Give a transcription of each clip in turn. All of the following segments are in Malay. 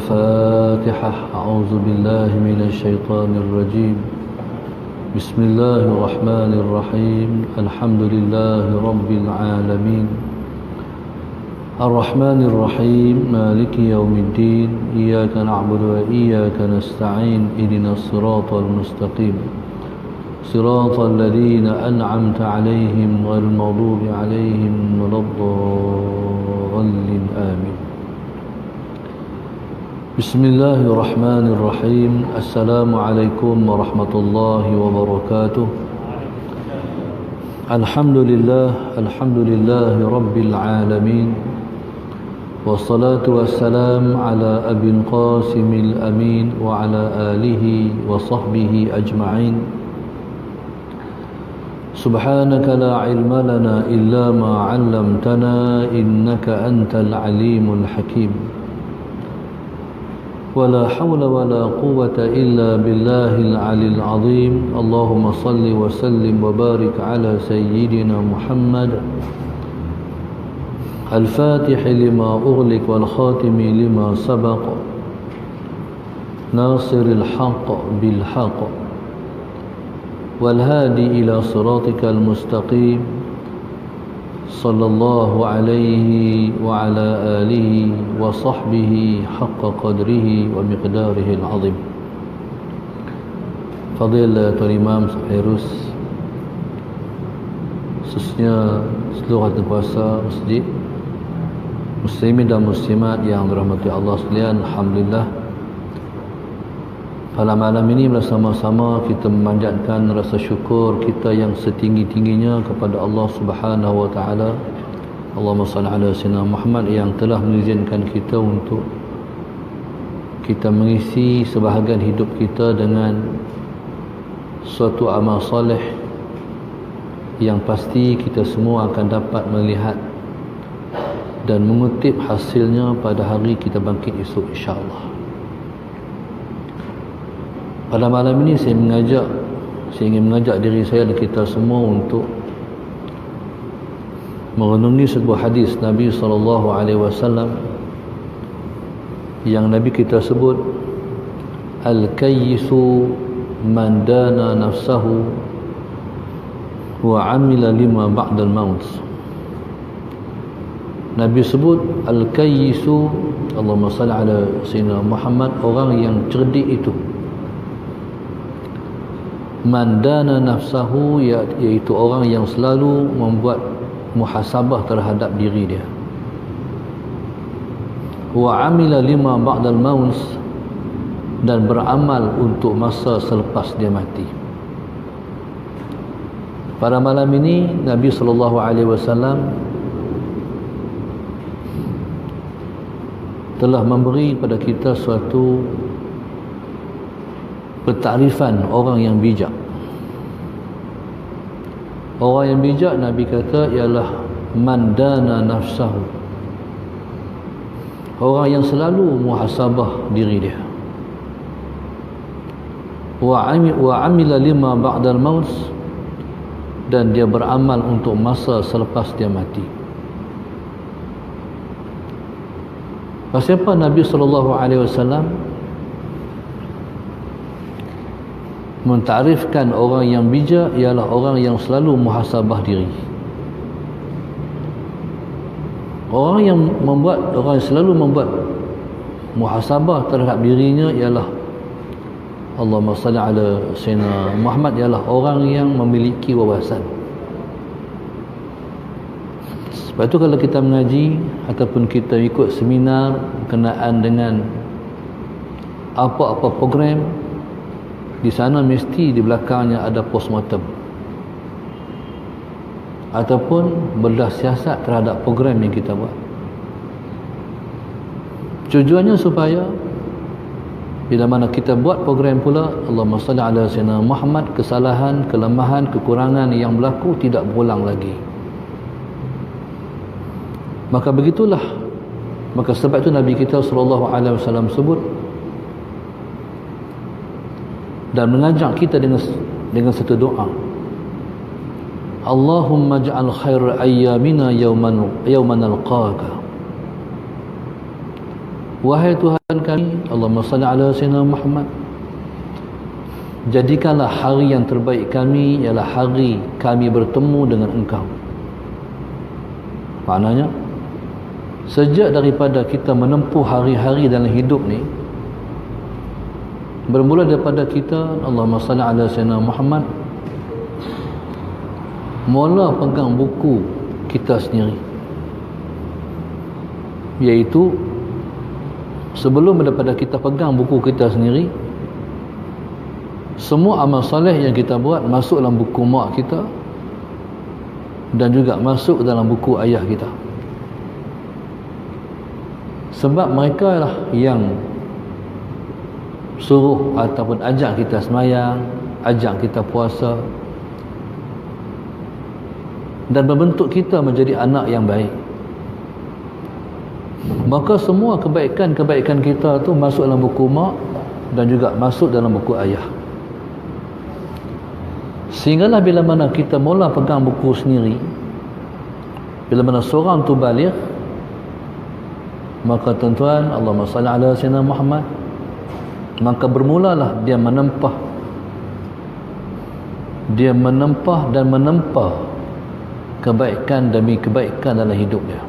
الفاتحة. أعوذ بالله من الشيطان الرجيم. بسم الله الرحمن الرحيم. الحمد لله رب العالمين الرحمن الرحيم مالك يوم الدين. إياك نعبد وإياك نستعين. اهدنا الصراط المستقيم صراط الذين أنعمت عليهم غير المغضوب عليهم ولا الضالين آمين. بسم الله الرحمن الرحيم. السلام عليكم ورحمة الله وبركاته. الحمد لله رب العالمين، والصلاة والسلام على أبي القاسم الأمين وعلى آله وصحبه أجمعين. سبحانك لا علم لنا إلا ما علمتنا إنك أنت العليم الحكيم. ولا حول ولا قوة إلا بالله العلي العظيم. اللهم صل وسلم وبارك على سيدنا محمد الفاتح لما أغلق والخاتم لما سبق ناصر الحق بالحق والهادي إلى صراطك المستقيم صلى الله عليه وعلى آله وصحبه حق قدره ومقداره العظيم. Fadilatul Imam Hairus, khususnya seluruh hadirin puasa masjid, muslimin dan muslimat yang dirahmati Allah sekalian, alhamdulillah pada malam ini bersama-sama kita memanjatkan rasa syukur kita yang setinggi-tingginya kepada Allah Subhanahu wa taala. Allahumma salli ala sayyidina Muhammad yang telah mengizinkan kita untuk kita mengisi sebahagian hidup kita dengan suatu amal soleh yang pasti kita semua akan dapat melihat dan mengutip hasilnya pada hari kita bangkit esok insya-Allah. Pada malam ini saya ingin mengajak diri saya dan kita semua untuk merenungi sebuah hadis Nabi SAW yang Nabi kita sebut, Al-kayyisu man dana nafsahu wa amila lima ba'dal maut. Nabi sebut Al-kayyisu, Allahumma salli ala sayyidina Muhammad, orang yang cerdik itu, mandana nafsahu, iaitu orang yang selalu membuat muhasabah terhadap diri dia, wa amila lima ba'dal maut, dan beramal untuk masa selepas dia mati. Pada malam ini Nabi SAW telah memberi kepada kita suatu pentarifan orang yang bijak. Orang yang bijak, Nabi kata, ialah mandana nafsahu, orang yang selalu muhasabah diri dia, wa amila lima ba'dal maut, dan dia beramal untuk masa selepas dia mati. Siapa Nabi SAW mentarifkan orang yang bijak ialah orang yang selalu muhasabah diri. Orang yang selalu membuat muhasabah terhadap dirinya ialah, Allahumma salli ala sayyidina Muhammad, ialah orang yang memiliki wawasan. Sebab itu kalau kita mengaji ataupun kita ikut seminar berkenaan dengan apa-apa program, di sana mesti di belakangnya ada postmortem ataupun bedah siasat terhadap program yang kita buat. Tujuannya supaya bila mana kita buat program pula, Allahumma salli ala sayyidina Muhammad, kesalahan, kelemahan, kekurangan yang berlaku tidak berulang lagi. Maka begitulah, maka sebab itu Nabi kita SAW sebut dan mengajak kita dengan satu doa, Allahumma ja'al khair ayyamina yawman alqaka Wahai Tuhan kami, Allahumma salli ala sayyidina Muhammad, jadikanlah hari yang terbaik kami ialah hari kami bertemu dengan Engkau. Maknanya, sejak daripada kita menempuh hari-hari dalam hidup ni, bermula daripada kita, Allahumma salli ala sayyidina Muhammad, mula pegang buku kita sendiri, iaitu sebelum daripada kita pegang buku kita sendiri, semua amal soleh yang kita buat masuk dalam buku mak kita dan juga masuk dalam buku ayah kita. Sebab mereka lah yang suruh ataupun ajak kita semayang, ajak kita puasa, dan membentuk kita menjadi anak yang baik. Maka semua kebaikan-kebaikan kita tu masuk dalam buku mak dan juga masuk dalam buku ayah. Sehinggalah bila mana kita mula pegang buku sendiri, bila mana seorang tu baligh, maka tuan-tuan, Allahumma salli ala sayyidina Muhammad, maka bermulalah dia menempah dan menempah kebaikan demi kebaikan dalam hidup dia.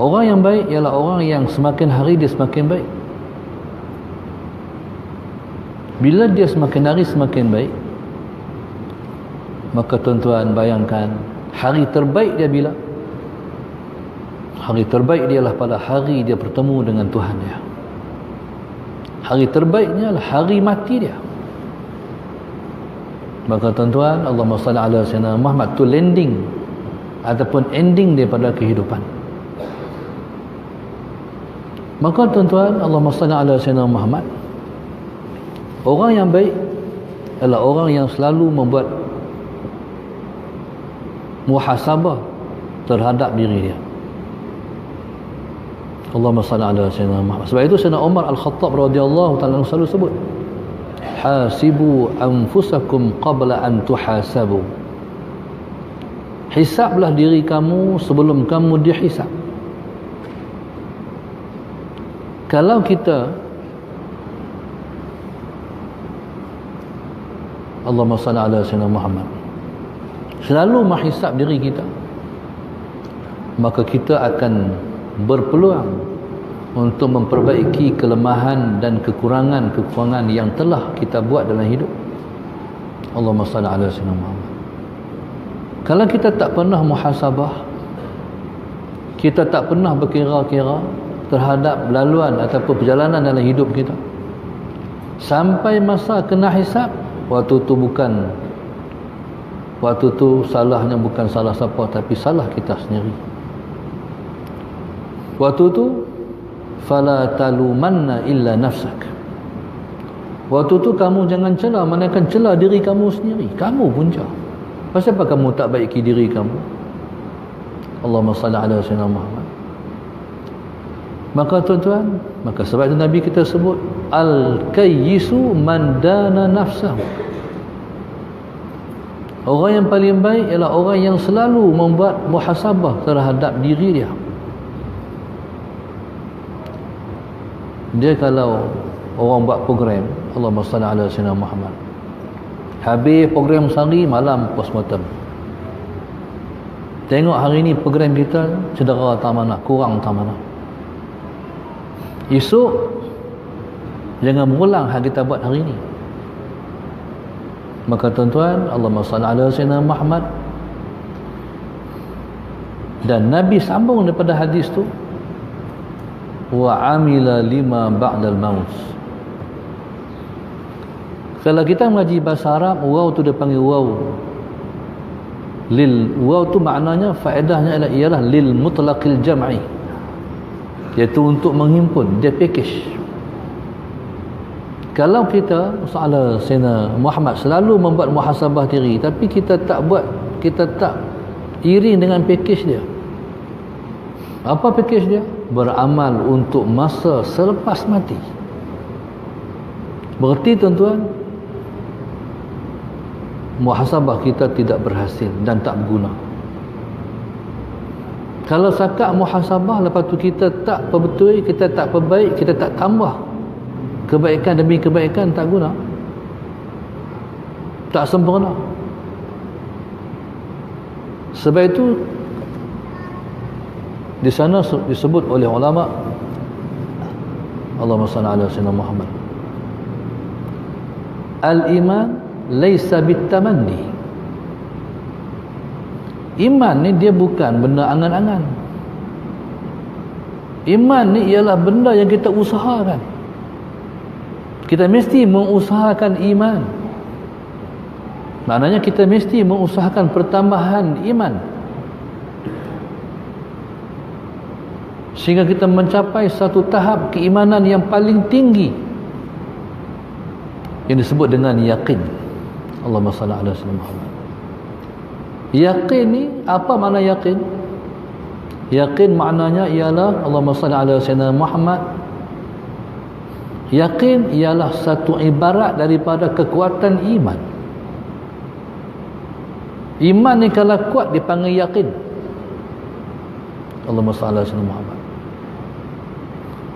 Orang yang baik ialah orang yang semakin hari dia semakin baik. Bila dia semakin hari semakin baik, maka tuan-tuan bayangkan, hari terbaik dia bila? Hari terbaik dia adalah pada hari dia bertemu dengan Tuhan dia. Hari terbaiknya adalah hari mati dia. Maka tuan-tuan, Allahumma salli ala sayyidina Muhammad tu landing ataupun ending daripada kehidupan. Maka tuan-tuan, Allahumma salli ala sayyidina Muhammad, orang yang baik adalah orang yang selalu membuat muhasabah terhadap diri dia. Allahumma salli ala sayyidina Muhammad. Sebab itu Sayyidina Umar Al-Khattab radhiyallahu ta'ala selalu sebut, hasibu anfusakum qabla an tuhasabu. Hisablah diri kamu sebelum kamu dihisab. Kalau kita, Allahumma salli ala sayyidina Muhammad, selalu menghisap diri kita, maka kita akan berpeluang untuk memperbaiki kelemahan dan kekurangan-kekurangan yang telah kita buat dalam hidup. Allahumma salli ala sayyidina Muhammad. Kalau kita tak pernah muhasabah, kita tak pernah berkira-kira terhadap laluan ataupun perjalanan dalam hidup kita, sampai masa kena hisap, waktu tu salahnya bukan salah siapa, tapi salah kita sendiri. Waktu tu fala talumanna illa nafsak. Waktu tu kamu jangan cela, manakan cela diri kamu sendiri. Kamu punca. Pasal apa kamu tak baiki diri kamu? Allahumma salli ala sayyidina Muhammad. Maka tuan-tuan, maka sebab itu Nabi kita sebut al-kayyisu man dana nafsahu. Orang yang paling baik ialah orang yang selalu membuat muhasabah terhadap diri dia. Dia kalau orang buat program, Allahumma salli ala sayyidina Muhammad, habis program sehari, malam postmortem. Tengok hari ni program kita cedera tak mana, kurang tak mana. Esok jangan berulang hal kita buat hari ni. Maka tuan-tuan, Allahumma salli ala sayyidina Muhammad, dan Nabi sambung daripada hadis tu, wa amila lima ba'dal maut. Kalau kita mengaji bahasa Arab, waw tu dia panggil waw lil, waw tu maknanya faedahnya ialah lil mutlaqil jam'i, iaitu untuk menghimpun, dia package. Kalau kita soal Sayyidina Muhammad selalu membuat muhasabah diri, tapi kita tak iring dengan package dia. Apa package dia? Beramal untuk masa selepas mati. Berarti tuan-tuan, muhasabah kita tidak berhasil dan tak berguna. Kalau sakat muhasabah, lepas tu kita tak perbetul, kita tak perbaik, kita tak tambah kebaikan demi kebaikan, tak guna, tak sempurna. Sebab itu di sana disebut oleh ulama, Allahumma salli ala sayyidina Muhammad, al-iman laisa bitamanni. Iman ni dia bukan benda angan-angan. Iman ni ialah benda yang kita usahakan. Kita mesti mengusahakan iman. Maknanya kita mesti mengusahakan pertambahan iman sehingga kita mencapai satu tahap keimanan yang paling tinggi yang disebut dengan yakin. Allahumma salli ala sayyidina Muhammad. Yakin ni, apa makna yakin? Yakin maknanya ialah, Allahumma salli ala sayyidina Muhammad, yakin ialah satu ibarat daripada kekuatan iman. Iman ni kalau kuat dipanggil yakin. Allahumma salli ala sayyidina Muhammad.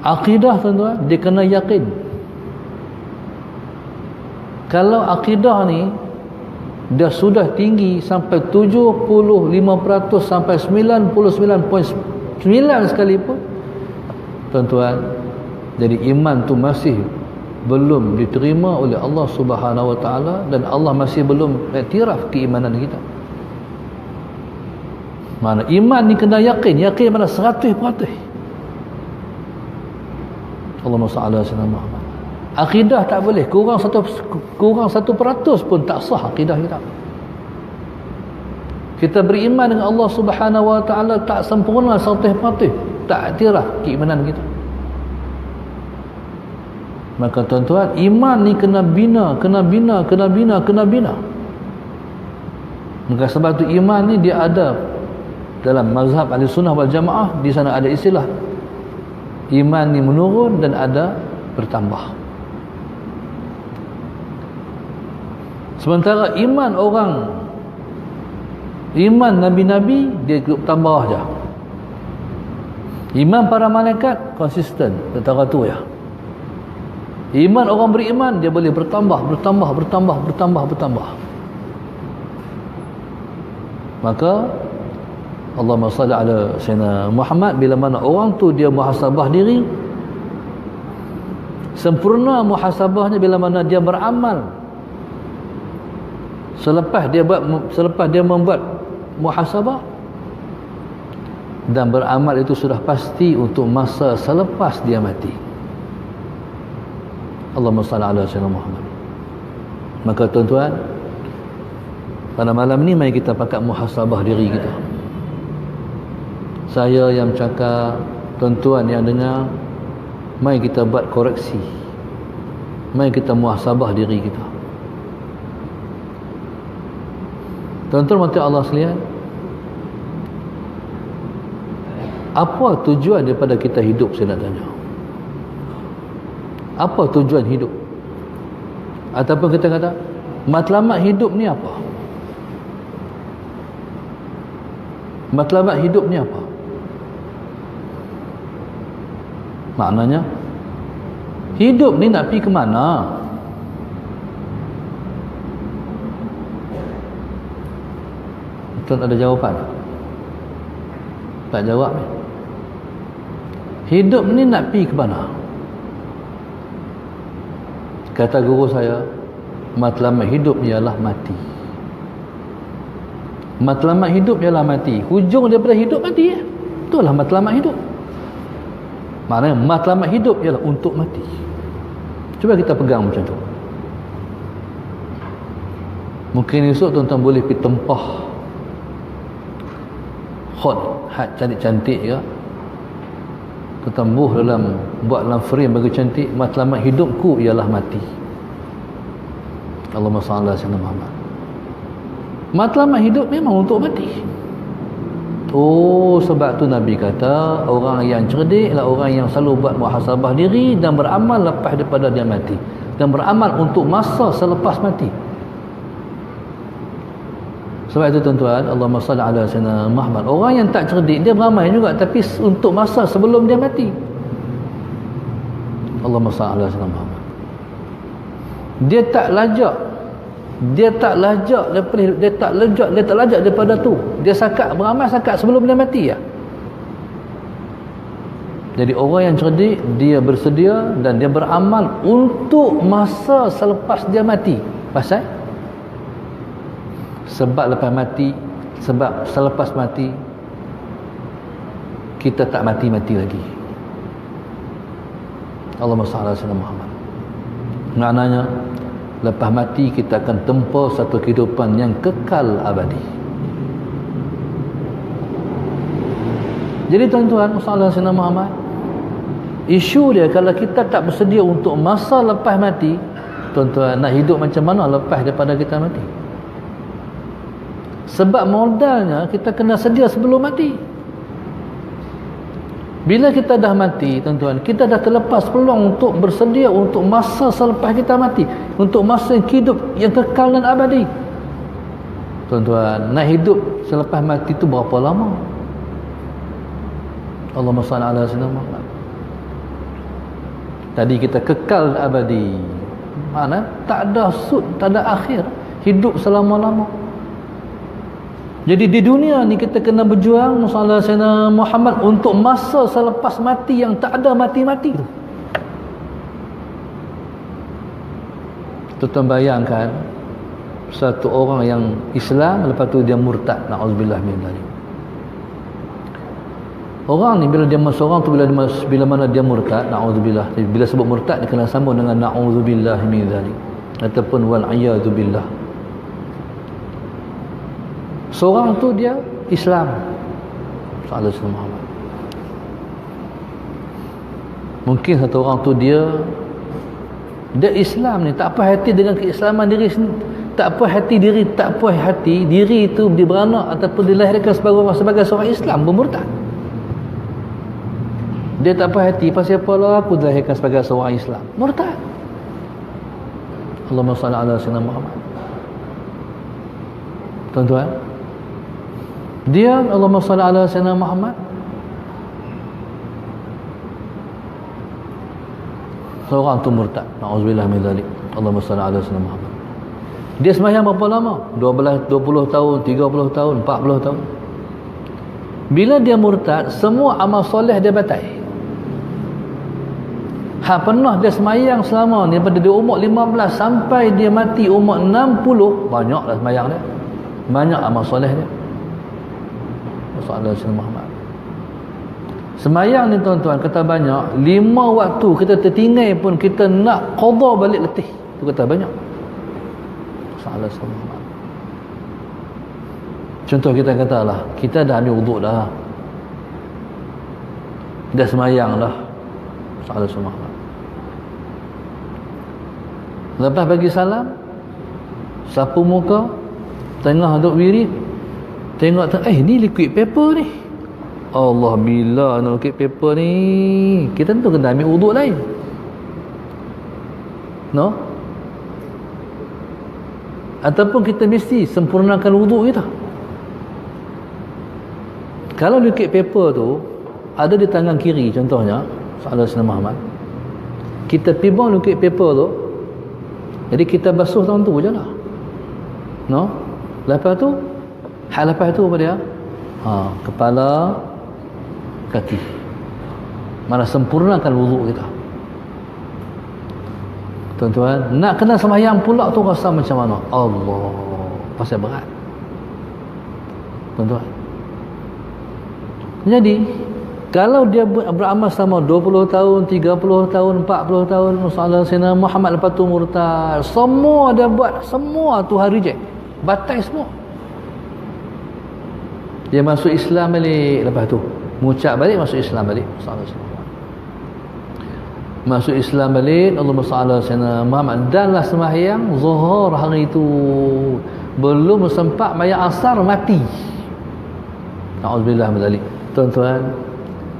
Akidah tuan-tuan, dia kena yakin. Kalau akidah ni dia sudah tinggi sampai 75% sampai 99.9 sekalipun, tuan-tuan, jadi iman tu masih belum diterima oleh Allah Subhanahu Wa Taala, dan Allah masih belum iktiraf keimanan kita. Mana iman ni kena yakin. Yakin mana 100%. Allahumma salli ala sayyidina Muhammad. Akidah tak boleh kurang 1% pun tak sah akidah kita. Kita beriman dengan Allah Subhanahu Wa Taala tak sempurna 100%, tak iktiraf keimanan kita. Maka tuan-tuan, iman ni kena bina. Maka sebab tu iman ni dia ada dalam mazhab Ahlussunnah wal Jamaah. Di sana ada istilah iman ni menurun dan ada bertambah. Sementara iman nabi-nabi dia tambah aja. Iman para malaikat konsisten, antara tu ya. Iman orang beriman dia boleh bertambah. Maka Allahumma salli ala sayyidina Muhammad, bila mana orang tu dia muhasabah diri, sempurna muhasabahnya bila mana dia beramal. Selepas dia membuat muhasabah dan beramal itu sudah pasti untuk masa selepas dia mati. Allahumma salli ala sayyidina Muhammad. Maka tuan-tuan, pada malam ni mari kita pakat muhasabah diri kita. Saya yang cakap, tuan-tuan yang dengar, mari kita buat koreksi. Mari kita muhasabah diri kita. Tuan-tuan mati Allah sekalian, apa tujuan daripada kita hidup, saya nak tanya? Apa tujuan hidup? Ataupun kita kata matlamat hidup ni apa? Matlamat hidup ni apa? Maknanya hidup ni nak pergi ke mana? Tuan ada jawapan? Tak jawab ni. Hidup ni nak pergi ke mana? Kata guru saya, matlamat hidup ialah mati. Matlamat hidup ialah mati. Hujung daripada hidup mati. Itulah matlamat hidup. Maknanya matlamat hidup ialah untuk mati. Cuba kita pegang macam tu. Mungkin esok tuan-tuan boleh pergi tempah hat cantik-cantik ke, ketambuh buat dalam frame bagi cantik, matlamat hidupku ialah mati. Allahumma salli ala sayyidina Muhammad. Matlamat hidup memang untuk mati. Oh, sebab tu Nabi kata orang yang cerdik adalah orang yang selalu buat muhasabah diri dan beramal lepas daripada dia mati, dan beramal untuk masa selepas mati. Sebab itu tuan-tuan, Allahumma salli ala sayyidina Muhammad. Orang yang tak cerdik dia beramal juga, tapi untuk masa sebelum dia mati. Allahumma salli ala sayyidina Muhammad. Dia tak lajak daripada tu. Dia beramal sakat sebelum dia mati ya. Jadi orang yang cerdik, dia bersedia dan dia beramal untuk masa selepas dia mati. Pasal sebab selepas mati kita tak mati-mati lagi. Allahumma salli ala sayyidina Muhammad. Maknanya lepas mati kita akan tempuh satu kehidupan yang kekal abadi. Jadi tuan-tuan, sallallahu alaihi wasallam Muhammad, isu dia kalau kita tak bersedia untuk masa lepas mati, tuan-tuan, nak hidup macam mana lepas daripada kita mati? Sebab modalnya kita kena sedia sebelum mati. Bila kita dah mati, tuan-tuan, kita dah terlepas peluang untuk bersedia untuk masa selepas kita mati, untuk masa hidup yang kekal dan abadi. Tuan-tuan, nak hidup selepas mati tu berapa lama? Allahumma salli ala sayyidina Muhammad. Tadi kita kekal dan abadi. Mana? Tak ada tak ada akhir. Hidup selama-lama. Jadi di dunia ni kita kena berjuang sallallahu alaihi wasallam Muhammad untuk masa selepas mati yang tak ada mati-mati tu. Tuan bayangkan satu orang yang Islam lepas tu dia murtad, naudzubillah min dzalik. Orang ni bila dia seorang tu bila mana dia murtad, naudzubillah. Bila sebut murtad dia kena sambung dengan naudzubillah min dzalik ataupun wal a'yadu billah. Seorang tu dia Islam sallallahu alaihi wasallam. Mungkin satu orang tu dia Islam ni tak apa hati dengan keislaman diri sendiri, tak apa hati diri itu dia beranak ataupun dilahirkan sebagai seorang Islam bermurtad. Dia tak apa hati pasal apalah aku dilahirkan sebagai seorang Islam, murtad. Allahumma salli ala sayyidina Muhammad. Tuan-tuan, dia Allahumma salli ala sayyidina Muhammad, seorang tu murtad, na'udzubillah min dzalik. Allahumma salli ala sayyidina Muhammad. Dia sembahyang berapa lama? 20 tahun, 30 tahun, 40 tahun. Bila dia murtad, semua amal soleh dia batal. Pernah dia sembahyang selama ni daripada dia umur 15 sampai dia mati umur 60, banyaklah sembahyang dia. Banyak amal soleh dia. Sallallahu alaihi Muhammad. Sembahyang ni tuan-tuan kata banyak, 5 waktu kita tertinggal pun kita nak qada balik letih. Tu kata banyak. Sallallahu alaihi Muhammad. Contoh kita katalah, kita dah ambil wuduk dah. Dah sembahyang dah. Sallallahu alaihi Muhammad. Lepas bagi salam, sapu muka, tengah duk wirid, tengok ni liquid paper ni. Allah, bila nak liquid paper ni, kita tentu kena ambil wuduk lain. No? Ataupun kita mesti sempurnakan wuduk kita. Kalau liquid paper tu ada di tangan kiri contohnya, sallallahu alaihi Muhammad, kita pibang liquid paper tu, jadi kita basuh tangan tu je lah. No? Lepas tu apa dia? Kepala, kaki. Mana sempurnakan wuduk kita. Tuan-tuan, nak kena sembahyang pula tu rasa macam mana? Allah, pasal berat. Tuan-tuan. Jadi, kalau dia beramal selama 20 tahun, 30 tahun, 40 tahun, Sayyidina Muhammad lepas tu murtad, semua dia buat, semua tu hari reject. Batal semua. Dia masuk Islam balik lepas tu. Mengucap balik, masuk Islam balik. Masuk Islam balik, Allahumma salli ala sayyidina Muhammad. Danlah sembahyang zuhur hari itu. Belum sempat bayar asar, mati. Na'udzubillah min dzalik. Tuan-tuan,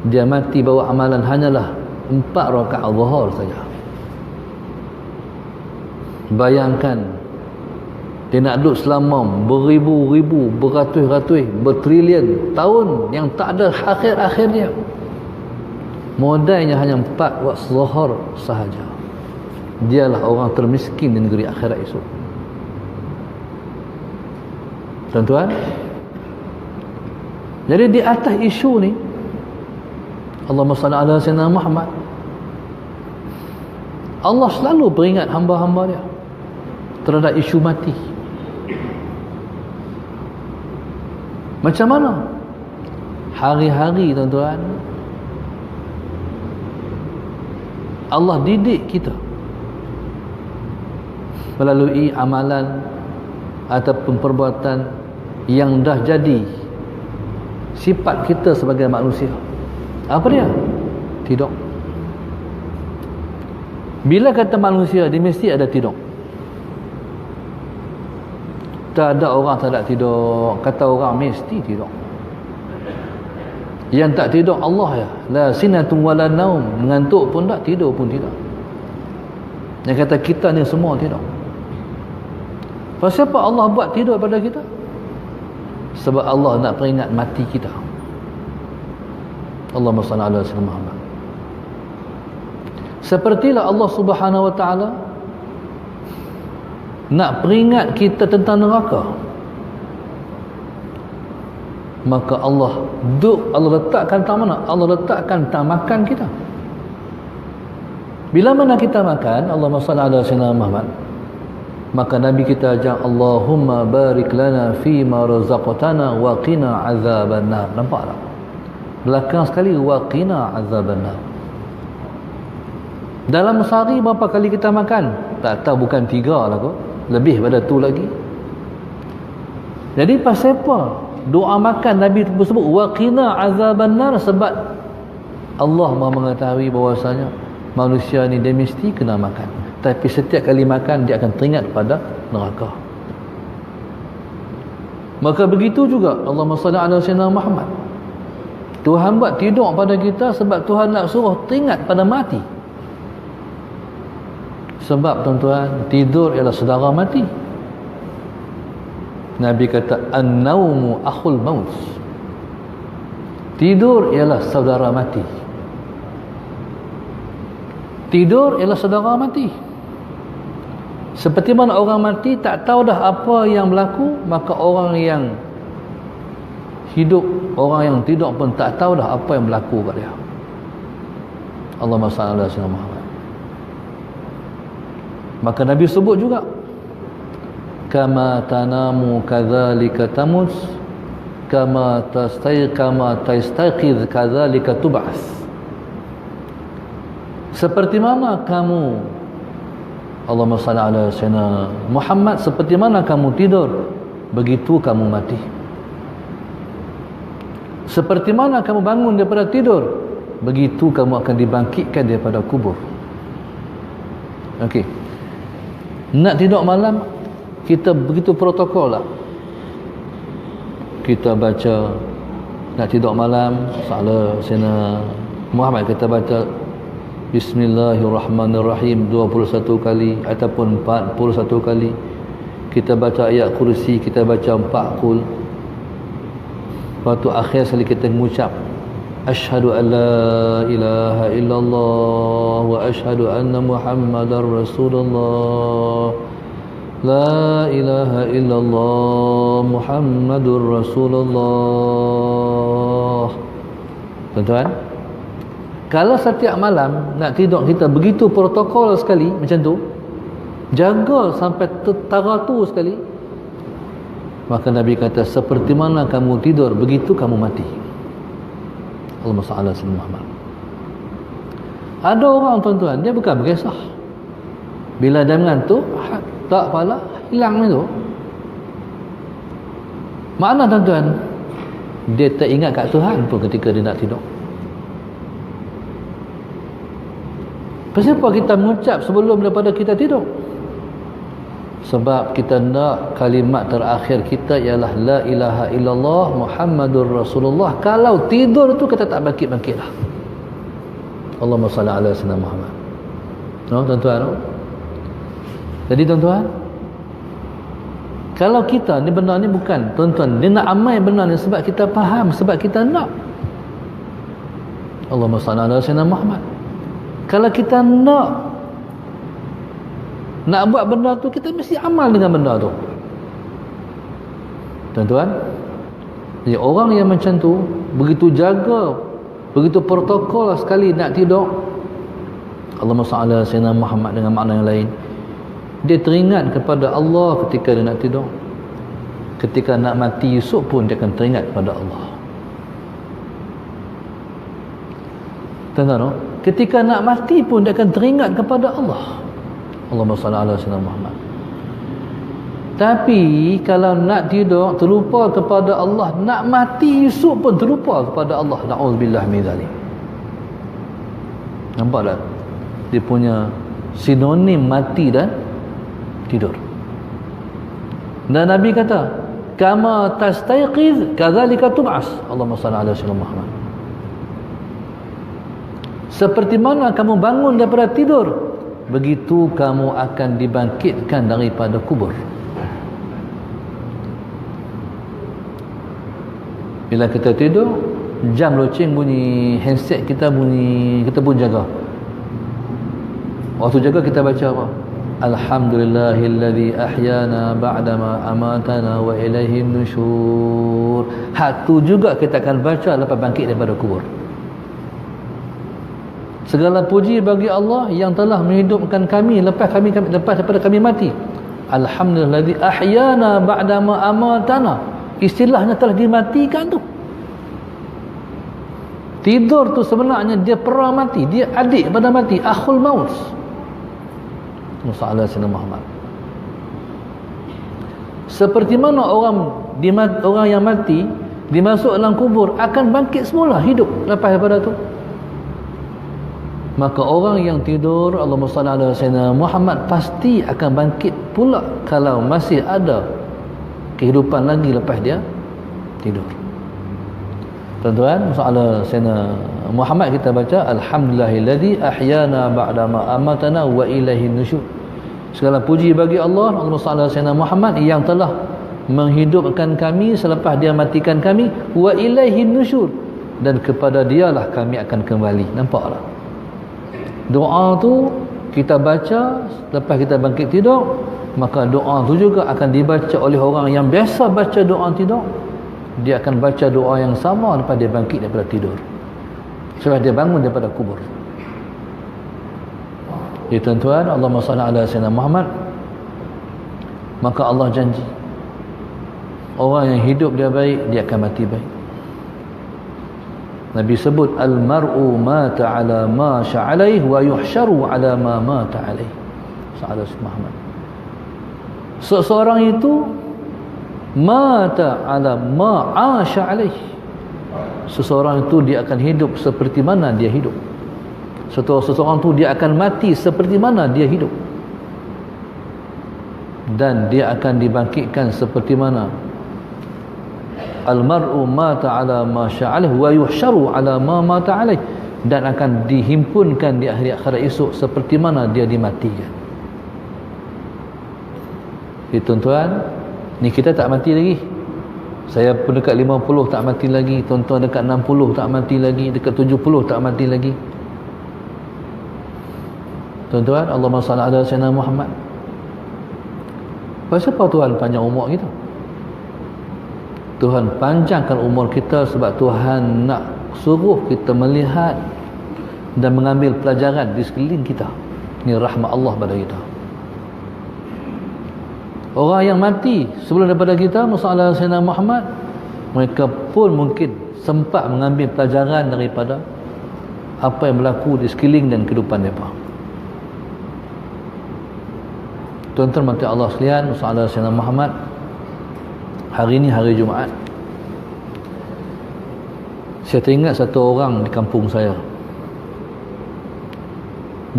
dia mati bawa amalan hanyalah 4 rakaat zuhur saja. Bayangkan Dia nak duduk selama beribu-ribu, beratus-ratus, bertrilion tahun yang tak ada akhir-akhirnya. Modalnya hanya 4 waktu zuhur sahaja. Dialah orang termiskin di negeri akhirat esok. Tuan-tuan, jadi di atas isu ni, Allahumma salli ala sayyidina Muhammad, Allah selalu peringat hamba-hamba dia terhadap isu mati. Macam mana? Hari-hari, tuan-tuan, Allah didik kita melalui amalan ataupun perbuatan yang dah jadi sifat kita sebagai manusia. Apa dia? Tidur. Bila kata manusia, dia mesti ada tidur. Tak ada orang tak ada tidur. Kata orang mesti tidur. Yang tak tidur Allah ya. La sinatun wala naum. Mengantuk pun tak, tidur pun tidak. Yang kata kita ni semua tidur. Pasal apa Allah buat tidur pada kita? Sebab Allah nak peringat mati kita. Allahumma salli ala sayyidina Muhammad. Sepertilah Allah Subhanahu wa taala nak peringat kita tentang neraka, maka Allah letakkan tang mana? Allah letakkan tang makan kita. Bila mana kita makan, Allahumma salli ala sayyidina Muhammad, maka Nabi kita ajak, Allahumma barik lana fima razaqtana wa qina azabannar. Nampak tak? Belakang sekali, wa qina azabannar. Dalam sehari berapa kali kita makan? Tak tahu, bukan 3 lah kot. Lebih pada tu lagi. Jadi pasal apa doa makan Nabi tersebut wa qina azabannar? Sebab Allah Maha mengetahui bahawasanya manusia ni dia mesti kena makan, tapi setiap kali makan dia akan teringat pada neraka. Maka begitu juga Allahumma salli ala sayyidina Muhammad. Tuhan buat tidur pada kita sebab Tuhan nak suruh teringat pada mati. Sebab tuan-tuan, tidur ialah saudara mati. Nabi kata an-naumu akhul maut. Tidur ialah saudara mati. Tidur ialah saudara mati. Seperti mana orang mati tak tahu dah apa yang berlaku, maka orang yang hidup, orang yang tidur pun tak tahu dah apa yang berlaku kat dia. Allahumma salli ala sayyidina Muhammad. Maka Nabi sebut juga, kama tanamu kadzalika tamut, kama tastayqiz kadzalika tub'as. Seperti mana kamu, Allahumma salli ala sayyidina Muhammad, seperti mana kamu tidur, begitu kamu mati. Seperti mana kamu bangun daripada tidur, begitu kamu akan dibangkitkan daripada kubur. Okey. Nak tidur malam, kita begitu protokol lah. Kita baca nak tidur malam, salah Sayyidina Muhammad, kita baca Bismillahirrahmanirrahim 21 kali ataupun 41 kali. Kita baca ayat kursi, kita baca 4 kul. Lepas tu akhir sekali kita mengucap Asyhadu an la ilaha illallah wa asyhadu anna Muhammadar Rasulullah. La ilaha illallah Muhammadur Rasulullah. Tuan-tuan, kalau setiap malam nak tidur kita begitu protokol sekali macam tu, jaga sampai teratur sekali, maka Nabi kata seperti mana kamu tidur begitu kamu mati. Allahumma salli ala sayyidina Muhammad. Ada orang tuan-tuan, dia bukan berkisah, bila dia mengantuk tak apalah, hilang itu. Makna tuan-tuan, dia tak ingat kat Tuhan pun ketika dia nak tidur. Pasal apa kita mengucap sebelum daripada kita tidur? Sebab kita nak kalimat terakhir kita ialah la ilaha illallah Muhammadur Rasulullah. Kalau tidur tu kita tak bangkit-bangkit lah. Allahumma salli ala sayyidina Muhammad. No, tuan-tuan. Jadi tuan-tuan, Kalau kita ni benda ni bukan, tuan-tuan, dia nak amal benda ni sebab kita faham, sebab kita nak. Allahumma salli ala sayyidina Muhammad. Kalau kita nak buat benda tu, kita mesti amal dengan benda tu, tuan-tuan. Jadi orang yang macam tu begitu jaga, begitu protokol sekali nak tidur, Allahumma salli ala sayyidina Muhammad dengan makna yang lain. Dia teringat kepada Allah ketika dia nak tidur. Ketika nak mati esok pun dia akan teringat kepada Allah. Tuan-tuan, ketika nak mati pun dia akan teringat kepada Allah. Allahumma salli ala sayyidina Muhammad. Tapi kalau nak tidur terlupa kepada Allah, nak mati esok pun terlupa kepada Allah. Na'udzubillah min zalik. Nampak tak? Dia punya sinonim mati dan tidur. Dan Nabi kata, kama tastayqiz kadzalika tub'as. Allahumma salli ala sayyidina Muhammad. Seperti mana kamu bangun daripada tidur, begitu kamu akan dibangkitkan daripada kubur. Bila kita tidur, jam loceng bunyi, handset kita bunyi, kita pun jaga. Waktu jaga kita baca apa? Alhamdulillahilladzi ahyana ba'dama amatana wa ilaihin nusyur. Hak tu juga kita akan baca lepas bangkit daripada kubur. Segala puji bagi Allah yang telah menghidupkan kami lepas daripada kami mati. Alhamdulillahilladzi ahyana ba'dama amatana. Istilahnya telah dimatikan tu. Tidur tu sebenarnya dia pernah mati, dia adik pada mati, akhul maut. Masalah Sayyidina Muhammad. Seperti mana orang yang mati dimasuk dalam kubur akan bangkit semula hidup lepas daripada tu. Maka orang yang tidur, Allahumma salli ala Sayyidina Muhammad, pasti akan bangkit pula kalau masih ada kehidupan lagi lepas dia tidur. Tuan-tuan, masalah Sayyidina Muhammad kita baca alhamdulillahilladzi ahyana ba'dama amatana wa ilaihin nusyur. Segala puji bagi Allah, Allahumma salli ala Sayyidina Muhammad, yang telah menghidupkan kami selepas dia matikan kami, wa ilaihin nusyur, dan kepada dialah kami akan kembali. Nampaklah doa tu kita baca lepas kita bangkit tidur, maka doa tu juga akan dibaca oleh orang yang biasa baca doa tidur. Dia akan baca doa yang sama lepas dia bangkit daripada tidur, sebab dia bangun daripada kubur. Ya tuan-tuan, Allahumma salli ala sayyidina Muhammad. Maka Allah janji, orang yang hidup dia baik, dia akan mati baik. Nabi sebut al-mar'u mata ala ma sya'alaih wa yuhsyaru ala ma mata alaih. Sallallahu Muhammad. Seseorang itu mata ala ma asya alaih. Seseorang itu dia akan hidup seperti mana dia hidup. Seseorang itu dia akan mati seperti mana dia hidup. Dan dia akan dibangkitkan seperti mana. Al-mar'u mata ala ma sya'alaih wa yuhsyaru ala ma mata alaih, dan akan dihimpunkan di akhir akhirat esok seperti mana dia dimatikan. Tuan-tuan, ni kita tak mati lagi. Saya pun dekat 50 tak mati lagi, tuan-tuan dekat 60 tak mati lagi, dekat 70 tak mati lagi. Tuan-tuan, Allahumma salli ala sayyidina Muhammad. Pasal apa Tuhan panjang umur kita? Tuhan panjangkan umur kita sebab Tuhan nak suruh kita melihat dan mengambil pelajaran di sekeliling kita. Ini rahmat Allah pada kita. Orang yang mati sebelum daripada kita, masalah Sayyidina Muhammad, mereka pun mungkin sempat mengambil pelajaran daripada apa yang berlaku di sekeliling dan kehidupan mereka. Tuan-tuan mati Allah sekalian, masalah Sayyidina Muhammad, hari ini hari Jumaat, saya teringat satu orang di kampung saya.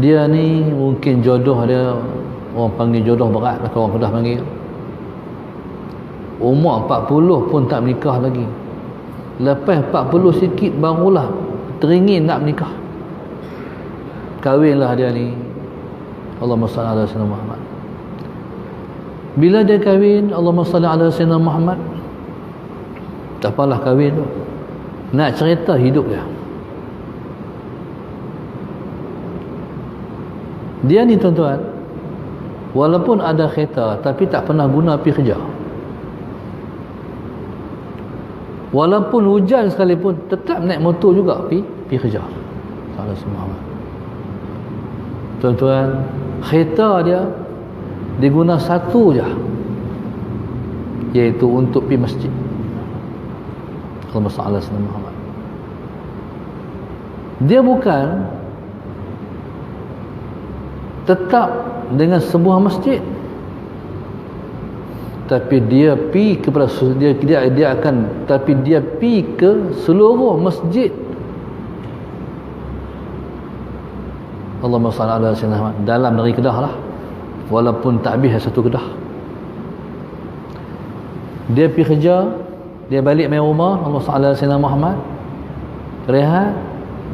Dia ni mungkin jodoh dia, orang panggil jodoh berat lah, orang Kedah panggil. Umur 40 pun tak menikah lagi. Lepas 40 sikit barulah teringin nak menikah. Kahwinlah dia ni. Allahumma salli ala sayyidina Muhammad. Bila dia kahwin, Allahumma salli ala sayyidina Muhammad, tak apalah kahwin tu, nak cerita hidup dia. Dia ni tuan-tuan, walaupun ada kereta tapi tak pernah guna pergi kerja. Walaupun hujan sekalipun tetap naik motor juga pergi kerja. Salah semua. Tuan-tuan, kereta dia diguna satu je, iaitu untuk pergi masjid. Allahumma salli ala sayyidina Muhammad. Dia bukan tetap dengan sebuah masjid, tapi dia pi kepada dia akan, tapi dia pi ke seluruh masjid. Allahumma salli ala sayyidina Muhammad, dalam dari Kedah lah, walaupun tak habis satu Kedah. Dia pergi kerja, dia balik main rumah, Allahumma salli ala sayyidina Muhammad, rehat,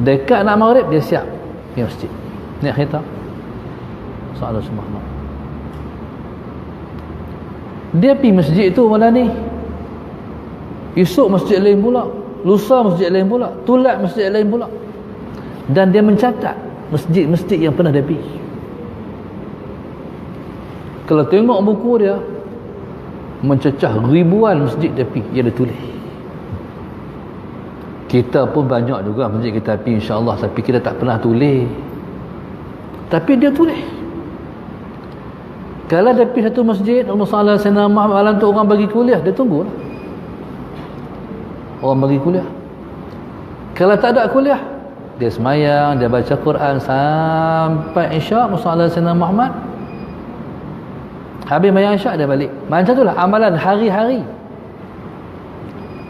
dekat nak maghrib dia siap pergi masjid, naik kereta. Sallallahu alaihi wasallam. Dia pergi masjid tu malam ni, esok masjid lain pula, lusa masjid lain pula, tulat masjid lain pula, dan dia mencatat masjid-masjid yang pernah dia pergi. Kalau tengok buku dia, mencecah ribuan masjid dia pergi, dia ada tulis. Kita pun banyak juga masjid kita pergi, insya-Allah, tapi kita tak pernah tulis. Tapi dia tulis. Kalau dia pergi satu masjid, Allah Ta'ala Sayyidina Muhammad, malam tu orang bagi kuliah, dia tunggulah orang bagi kuliah. Kalau tak ada kuliah, dia semayang, dia baca Quran sampai Isyak, Allah Ta'ala Sayyidina Muhammad, habis mayang Isyak dia balik. Macam itulah amalan hari-hari.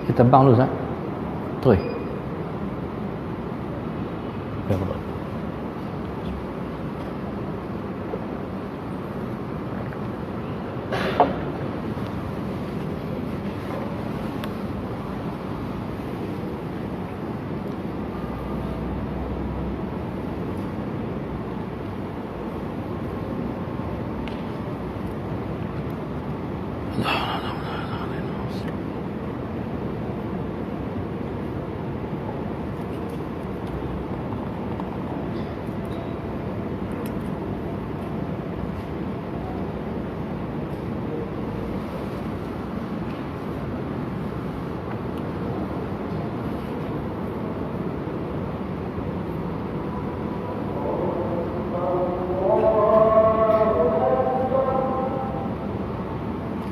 Kita bang dulu, Ustaz. Terus. Ya Allah.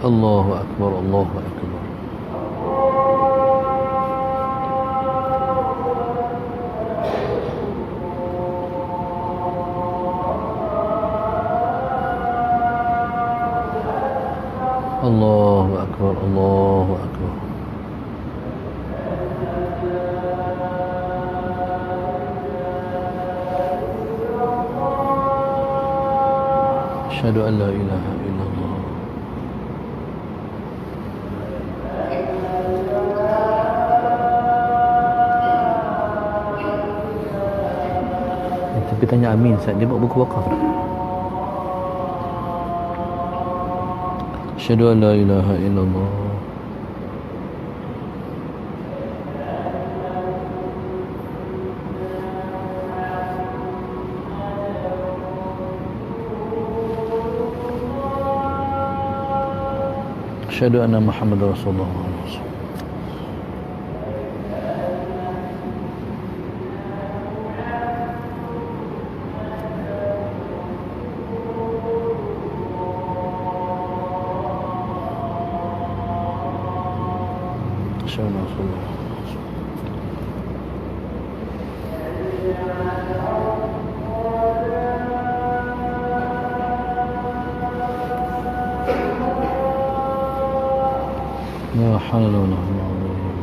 Allahu Akbar, Allahu Akbar. Allahu Akbar, Allahu Akbar. Asyhadu an la ilaha illallah. Tapi tanya Amin, Ustaz, dia buat buku wakaf tak? Asyhadu an la ilaha illallah. Asyhadu anna Muhammadar Rasulullah. Asyhadu anna Rasulullah. La hawla wa la quwwata illa billah.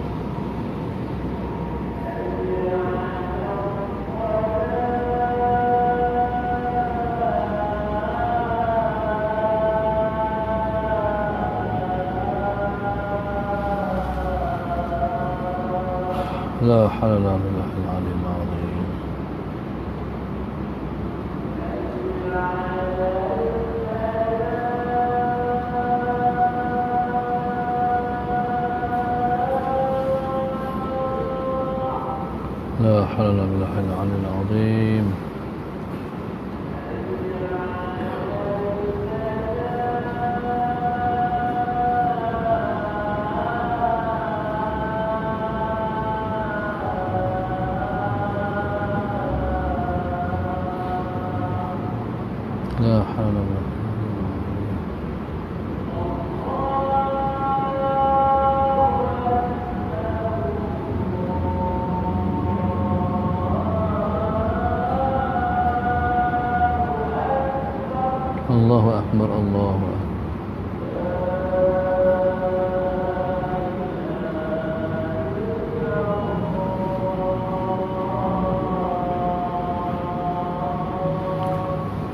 لا حول ولا قوة إلا بالله. حول ولا قوة إلا بالله العظيم. لا حول ولا قوة. الله أكبر الله أكبر.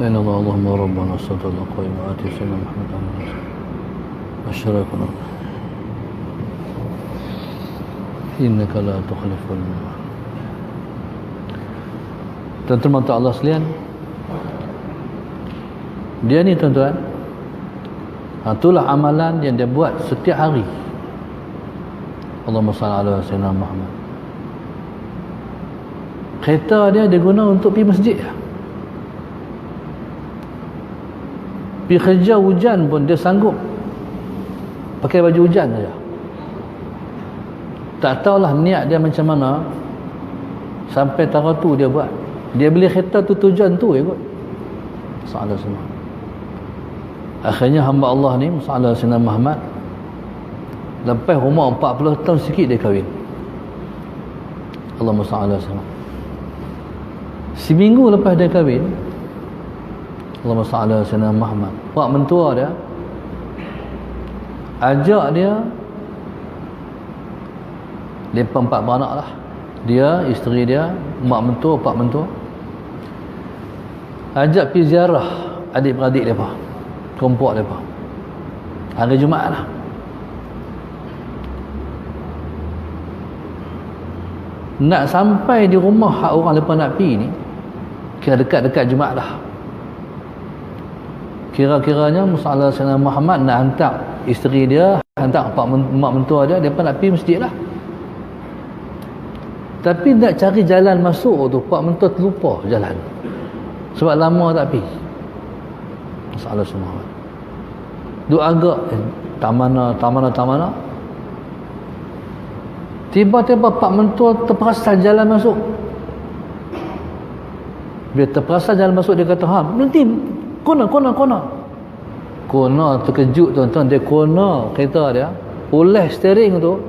إن الله اللهم ربنا صلى الله عليه وآله وسلم محمد أشركنا إنك لا تخلف الميعاد. Tuan-tuan Allah sekalian, dia ni tuan-tuan, itulah amalan yang dia buat setiap hari. Allahumma salli ala sayyidina Muhammad. Kereta dia guna untuk pergi masjid. Pergi kerja hujan pun dia sanggup pakai baju hujan saja. Tak tahulah niat dia macam mana sampai tara tu dia buat. Dia beli kereta tu tujuan tu kot. Sallallahu alaihi wasallam. Akhirnya hamba Allah ni sallallahu alaihi wasallam Muhammad lepas umur 40 tahun sikit dia kahwin. Allahumma salli alaihi wasallam. Seminggu lepas dia kahwin, Allahumma salli alaihi wasallam Muhammad, pak mentua dia ajak dia empat beranak lah, dia, isteri dia, mak mentua, pak mentua, ajak pergi ziarah adik-beradik mereka, kelompok mereka, hari Jumaat lah. Nak sampai di rumah hak orang mereka nak pergi ni kira dekat-dekat Jumaat lah. Kira-kiranya Musa Sayyidina Muhammad nak hantar isteri dia, hantar mak mentua dia, mereka nak pergi masjid lah. Tapi nak cari jalan masuk tu, pak mentua terlupa jalan sebab lama tak pergi. Musa Sayyidina Muhammad duk agak tak mana tiba-tiba pak mentua terperasan jalan masuk. Bila terperasan jalan masuk, dia kata, nanti kona terkejut tuan-tuan, dia kona kereta dia oleh steering tu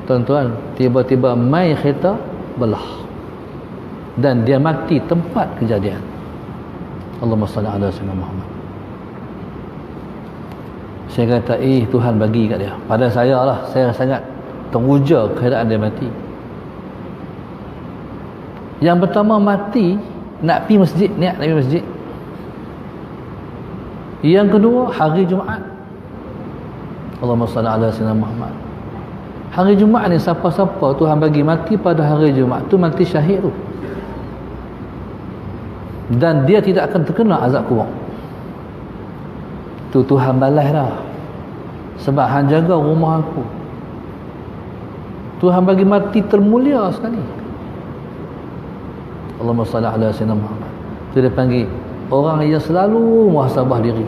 tuan-tuan, tiba-tiba mai kereta belah dan dia mati tempat kejadian. Allahumma salli ala sayyidina Muhammad. Saya kata Tuhan bagi kat dia, pada saya lah, saya sangat teruja keadaan dia mati. Yang pertama mati nak pergi masjid, niat nak pergi masjid. Yang kedua hari Jumaat. Allahumma salli ala sayyidina Muhammad. Hari Jumaat ni siapa-siapa Tuhan bagi mati pada hari Jumaat tu mati syahid tu, dan dia tidak akan terkena azab kubur. Tu Tuhan balas dah, sebab hang jaga rumah aku. Tuhan bagi mati termulia sekali. Allahumma salli ala sayyidina Muhammad. Tu dia panggil orang yang selalu muhasabah diri.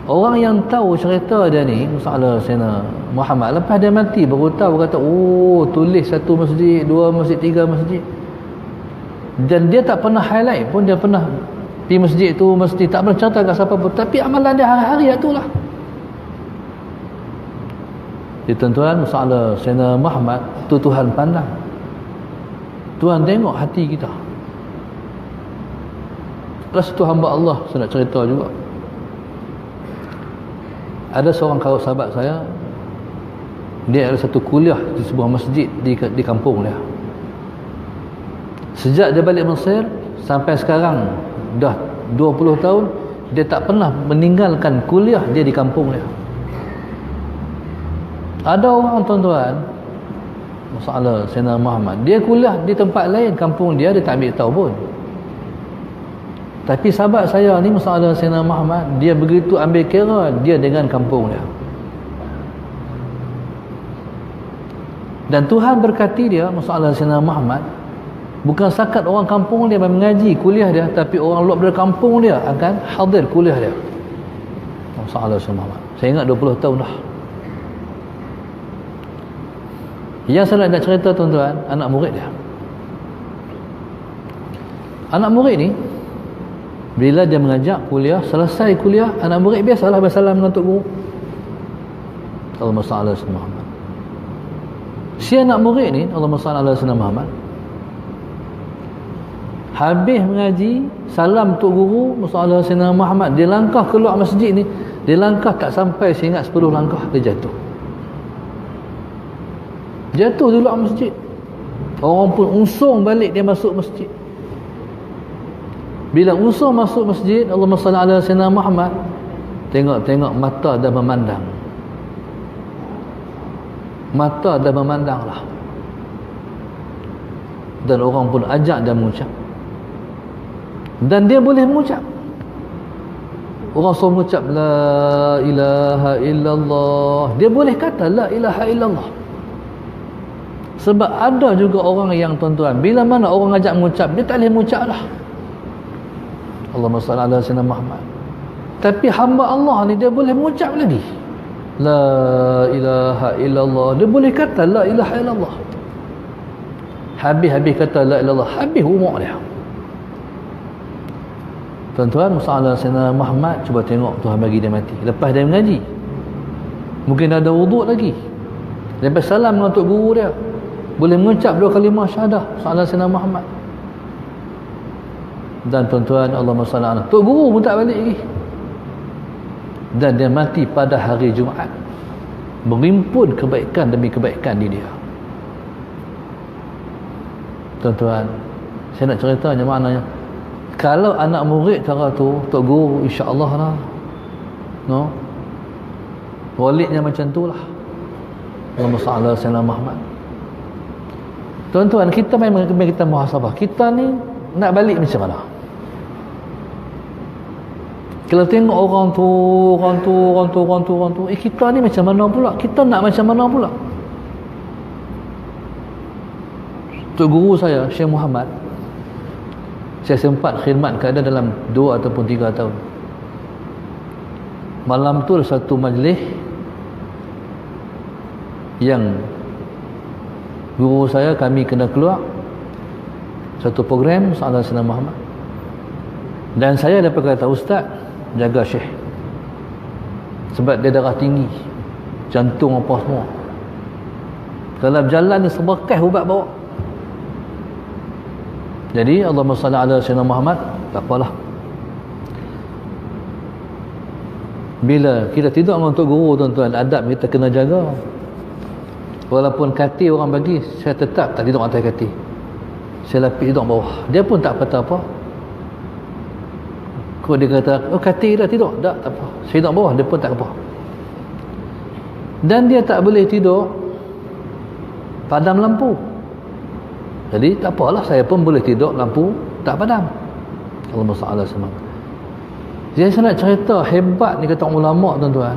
Orang yang tahu cerita dia ni, Musa Sayyidina Muhammad, lepas dia mati baru tahu, kata, tulis 1 masjid, 2 masjid, 3 masjid. Dan dia tak pernah highlight pun dia pernah pergi masjid tu, mesti tak pernah cerita kat siapa pun, tapi amalan dia hari-hari itulah. Jadi tuan-tuan, Musa Sayyidina Muhammad tu Tuhan pandang, Tuhan tengok hati kita. Lepas tu hamba Allah, saya nak cerita juga. Ada seorang sahabat saya, dia ada satu kuliah di sebuah masjid di kampung dia. Sejak dia balik Mesir sampai sekarang dah 20 tahun, dia tak pernah meninggalkan kuliah dia di kampung dia. Ada orang tuan-tuan, masalah Sayyidina Muhammad, dia kuliah di tempat lain, kampung dia tak ambil tahu pun. Tapi sahabat saya ni, masalah Sayyidina Muhammad, dia begitu ambil kira dia dengan kampung dia. Dan Tuhan berkati dia, masalah Sayyidina Muhammad, bukan sakat orang kampung dia mengaji kuliah dia, tapi orang luar dari kampung dia akan hadir kuliah dia. Masalah Sayyidina Muhammad, saya ingat 20 tahun dah. Yang saya nak cerita tuan-tuan, anak murid dia. Anak murid ni, bila dia mengajak kuliah, selesai kuliah, anak murid biasalah bersalam dengan Tok Guru. Allahumma salli ala Sayyidina Muhammad. Si anak murid ni, Allahumma salli ala Sayyidina Muhammad, habis mengaji, salam Tok Guru, masalah Sayyidina Muhammad, dia langkah keluar masjid ni, dia langkah tak sampai, saya ingat 10 langkah, dia jatuh. Jatuh di luar masjid. Orang pun usung balik dia masuk masjid. Bila usung masuk masjid, Allahumma salli ala Sayyidina Muhammad, tengok-tengok mata dah memandang. Mata dah memandang lah. Dan orang pun ajak dia mengucap. Dan dia boleh mengucap. Orang suruh mengucap la ilaha illallah, dia boleh kata la ilaha illallah. Sebab ada juga orang yang tuan-tuan, bila mana orang ajak mengucap, dia tak boleh mengucap lah. Allahumma salli ala Sayyidina Muhammad. Tapi hamba Allah ni dia boleh mengucap lagi la ilaha illallah, dia boleh kata la ilaha illallah. Habis kata la ilaha illallah, habis umur dia. Tuan-tuan, masalah Sayyidina Muhammad, cuba tengok Tuhan bagi dia mati. Lepas dia mengaji, mungkin ada wuduk lagi, lepas salam dengan Tok Guru dia, boleh mengucap 2 kalimah syahadah salam Sayyidina Muhammad. Dan tuan-tuan, Allahumma salli ala, Tok Guru pun tak balik lagi. Dan dia mati pada hari Jumaat, menghimpun kebaikan demi kebaikan di dia. Tuan-tuan, saya nak ceritanya maknanya, kalau anak murid cara tu, Tok Guru insya-Allah lah, no, walidnya macam tu lah. Allahumma salli ala Sayyidina Muhammad. Tuan-tuan, kita memang kita muhasabah, kita ni nak balik macam mana? Kalau tengok orang tu, kita ni macam mana pula? Kita nak macam mana pula? Tok Guru saya, Syekh Muhammad, saya sempat khidmat keadaan dalam 2 ataupun 3 tahun. Malam tu ada satu majlis yang guru saya, kami kena keluar satu program salam Sayyidina Muhammad, dan saya dapat kata, ustaz jaga Syekh sebab dia darah tinggi, jantung apa semua, kalau berjalan dia seberkah ubat bawa. Jadi Allahumma salli ala Sayyidina Muhammad, tak apalah. Bila kita tidur dengan Tok Guru, tuan-tuan, adab kita kena jaga. Walaupun katil orang bagi, saya tetap tak tidur atas katil, saya lapis tidur bawah. Dia pun tak kata apa. Kalau dia kata, oh katil dah tidur, tak apa, saya tidur bawah, dia pun tak apa. Dan dia tak boleh tidur padam lampu, jadi tak apalah, saya pun boleh tidur lampu tak padam. Allahumma salli ala Sayyidina. Jadi saya nak cerita hebat ni kata ulama, tuan-tuan,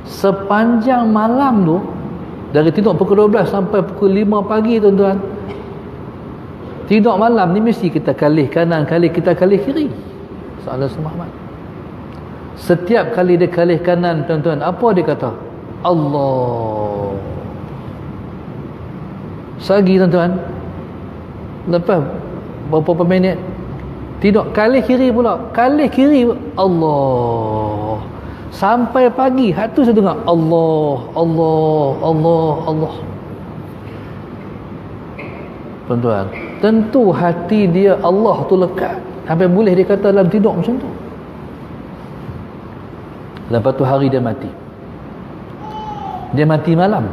sepanjang malam tu, dari tidur pukul 12 sampai pukul 5 pagi, tuan-tuan, tidur malam ni mesti kita kalih kanan, kita kalih kiri. Salam Muhammad. Setiap kali dia kalih kanan, tuan-tuan, apa dia kata? Allah. Sagi, tuan-tuan, lepas beberapa minit tidur kalih kiri pula, kalih kiri, Allah, sampai pagi. Hak tu saya dengar Allah, Allah, Allah, Allah. Tuan-tuan, tentu hati dia Allah tu lekat, sampai boleh dia kata dalam tidur macam tu. Lepas tu hari dia mati. Dia mati malam.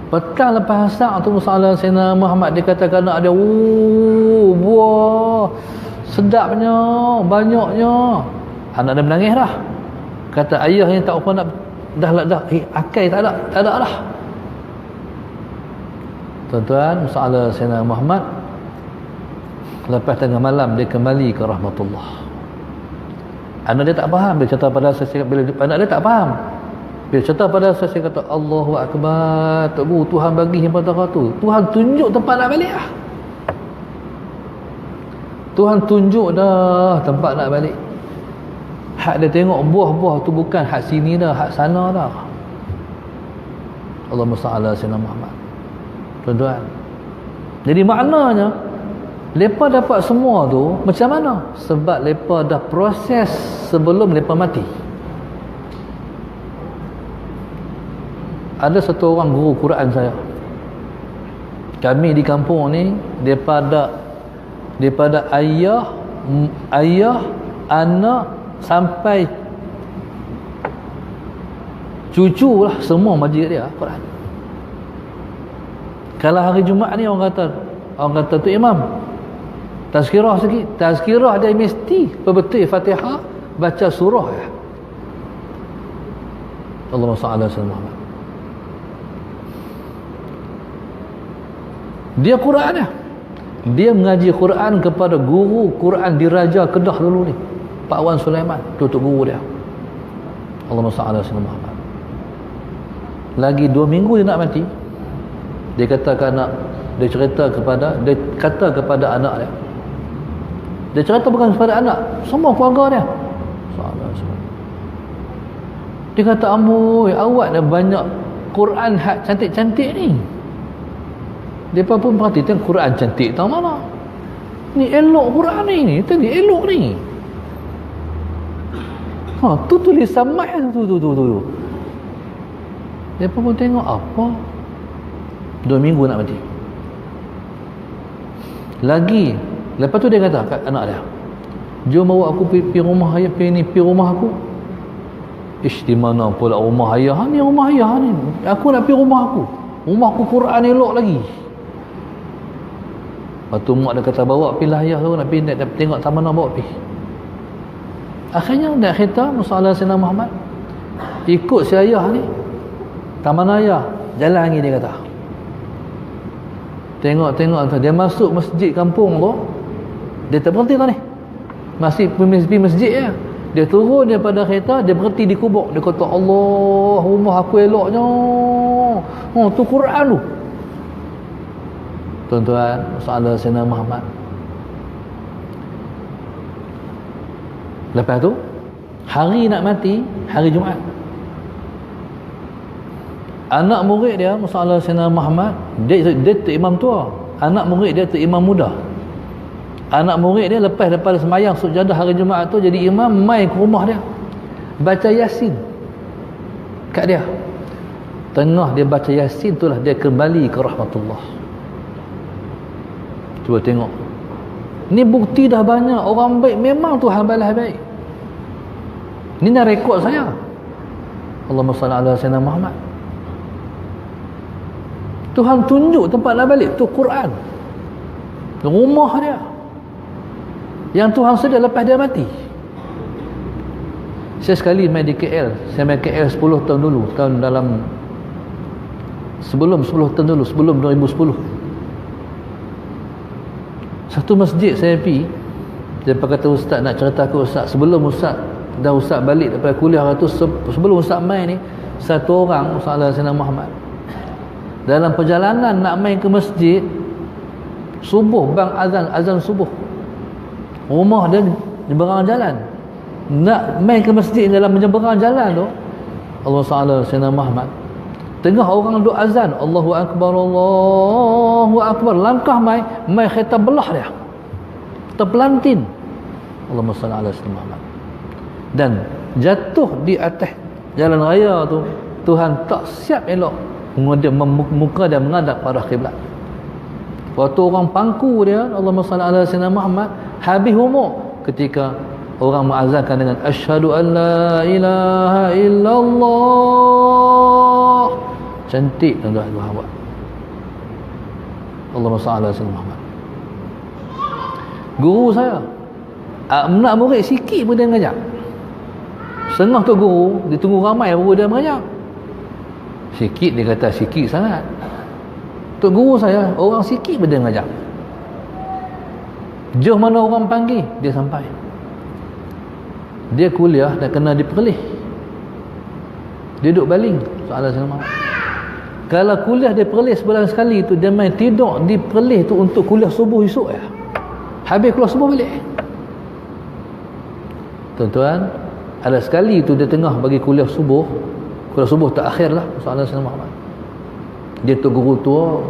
Petang lepas asar tu, salam Sayyidina Muhammad, dia katakan ada buah sedapnya, banyaknya. Anak dia menangis dah. Kata ayahnya tak apa nak, dah akai tak ada lah. Tuan-tuan, salam Sayyidina Muhammad, lepas tengah malam dia kembali ke rahmatullah. Anak dia tak faham, dia cerita pada saya, bila anak dia tak faham. Bila cerita pada saya kata Allahu Akbar, Tok Guru, Tuhan bagi himpunan tu. Tuhan tunjuk tempat nak balik lah. Tuhan tunjuk dah tempat nak balik. Hak dia tengok buah-buah tu bukan hak sini dah, hak sana dah. Allahumma salli ala sayyidina Muhammad. Tuan-tuan, jadi maknanya lepas dapat semua tu macam mana? Sebab lepas dah proses sebelum lepas mati. Ada satu orang guru Quran saya. Kami di kampung ni daripada ayah, anak sampai cucu lah, semua majlis dia Quran. Kalau hari Jumaat ni orang kata tu imam tazkirah sikit. Tazkirah dia mesti betul Fatihah, baca surah ya. Allahumma salli ala sayyidina Muhammad. Dia Quran ya. Dia mengaji Quran kepada guru Quran di Raja Kedah dulu ni, Pak Wan Sulaiman, tutup guru dia. Allahumma salli ala sayyidina Muhammad. Lagi 2 minggu dia nak mati, dia kata kepada anak dia. Dia cerita bukan kepada anak, semua keluarga dia. Dia kata, amboi, awak dah banyak Quran hak cantik-cantik ni. Mereka pun perhatikan Quran cantik tahu mana. Ni elok Quran ni tadi elok ni. Tu tulisan mat tu. Mereka pun tengok apa. 2 minggu nak mati. Lagi lepas tu dia kata kat anak dia, jom bawa aku pergi rumah ayah, pergi rumah aku. Ish, di mana pula rumah ayah ni? Rumah ayah ni, aku nak pergi rumah aku. Rumah aku Quran elok lagi. Lepas tu mak dia kata, bawa pergi lah ayah tu, nak pergi nak tengok taman, nak bawa pergi. Akhirnya dia kata Musa Sayyidina Muhammad ikut si ayah ni taman ayah, jalan lagi. Dia kata tengok dia masuk masjid kampung tu, dia tak berhenti lah ni, masih pergi masjid ya. Dia turun daripada kereta, dia berhenti di kubur. Dia kata, Allah, rumah aku eloknya. Tu Quran tu. Tuan-tuan, Musa Sayyidina Muhammad. Lepas tu hari nak mati, hari Jumaat, anak murid dia Musa Sayyidina Muhammad, dia tu imam tua, anak murid dia tu imam muda. Anak murid dia lepas daripada sembahyang sujadah hari Jumaat tu jadi imam, mai ke rumah dia baca Yasin kat dia. Tengah dia baca Yasin itulah dia kembali ke rahmatullah. Cuba tengok, ni bukti dah banyak orang baik, memang Tuhan balas baik. Ni nak rekod saya. Allahumma salli ala sayyidina Muhammad. Tuhan tunjuk tempat nak balik tu Quran, rumah dia yang Tuhan sedia lepas dia mati. Saya sekali main di KL, saya main KL 10 tahun dulu, tahun dalam sebelum 10 tahun dulu, sebelum 2010. Satu masjid saya pergi, dia kata, ustaz nak cerita ke ustaz, sebelum ustaz balik daripada kuliah tu, sebelum ustaz main ni, satu orang Musa Sayyidina Muhammad dalam perjalanan nak main ke masjid subuh, bang azan subuh, rumah dia nyeberang jalan, nak main ke masjid dalam menyeberang jalan tu, Allah Ta'ala Sayyidina Muhammad, tengah orang duk azan, Allahu Akbar, Allahu Akbar, langkah mai kereta belah dia, terpelantin, Allahumma salli ala Sayyidina Muhammad, dan jatuh di atas jalan raya tu. Tuhan tak siap elok, muka dia menghadap pada kiblat. Waktu orang pangku dia, Allahumma salli ala Sayyidina Muhammad, habis umur ketika orang mengazankan dengan asyhadu an la ilaha illallah. Cantik tuan-tuan Tuhan buat. Allahumma salli ala Sayyidina Muhammad. Guru saya nak murid sikit pun dia mengajak. Setengah tu guru, dia tunggu ramai baru dia mengajak. Sikit, dia kata sikit sangat. Tok guru saya orang sikit pun dia mengajak. Jauh mana orang panggil, dia sampai. Dia kuliah dan kena diperlih. Dia duduk baling soalan Sayyidina Muhammad. Kalau kuliah dia perlis sebulan sekali tu, dia main tidur di perlis tu untuk kuliah subuh esok ya. Habis kuliah subuh balik. Tuan-tuan, ada sekali tu dia tengah bagi kuliah subuh tak akhir lah soalan Sayyidina Muhammad. Dia tu guru tua,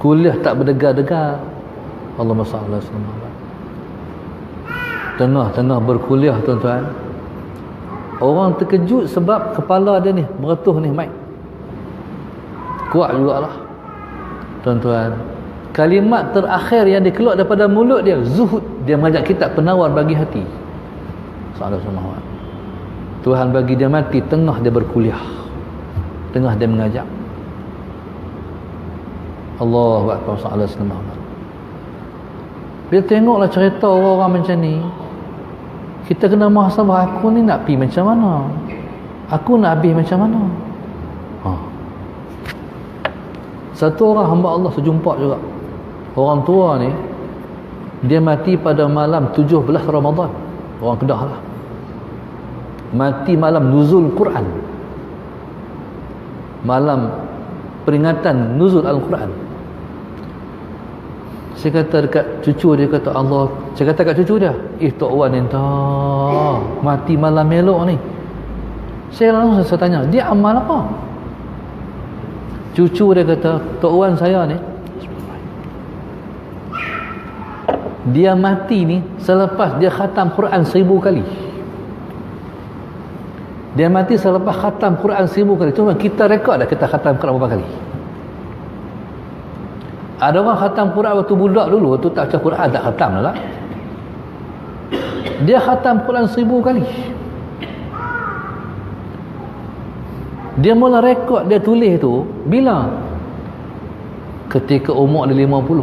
kuliah tak berdegar-degar. Allahumma salli ala Sayyidina Muhammad. Tengah-tengah berkuliah tuan-tuan, orang terkejut sebab kepala dia ni meretuh ni mic. Kuat jugalah tuan-tuan. Kalimat terakhir yang dikeluar daripada mulut dia zuhud. Dia mengajak kitab penawar bagi hati. Sallallahu alaihi wasallam. Tuhan bagi dia mati tengah dia berkuliah, tengah dia mengajak. Allahu akbar. Sallallahu alaihi wasallam. Dia tengoklah cerita orang-orang macam ni, kita kena muhasabah. Aku ni nak pergi macam mana? Aku nak habis macam mana? Satu orang hamba Allah sejumpa juga. Orang tua ni, dia mati pada malam 17 Ramadan. Orang Kedah lah. Mati malam nuzul Quran. Malam peringatan nuzul Al-Quran. Saya kata dekat cucu dia, kata Allah, saya kata kat cucu dia, Tok Wan entah mati malam elok ni. Saya langsung saya tanya, dia amal apa? Cucu dia kata, Tok Wan saya ni, dia mati ni selepas dia khatam Quran 1000 kali. Dia mati selepas khatam Quran 1000 kali. Cuma kita rekod dah kita khatam Quran berapa kali. Ada orang khatam Quran waktu budak dulu, tu tak baca Quran, tak khatam lah. Dia khatam Quran 1000 kali. Dia mula rekod, dia tulis tu bila? Ketika umur dia 50.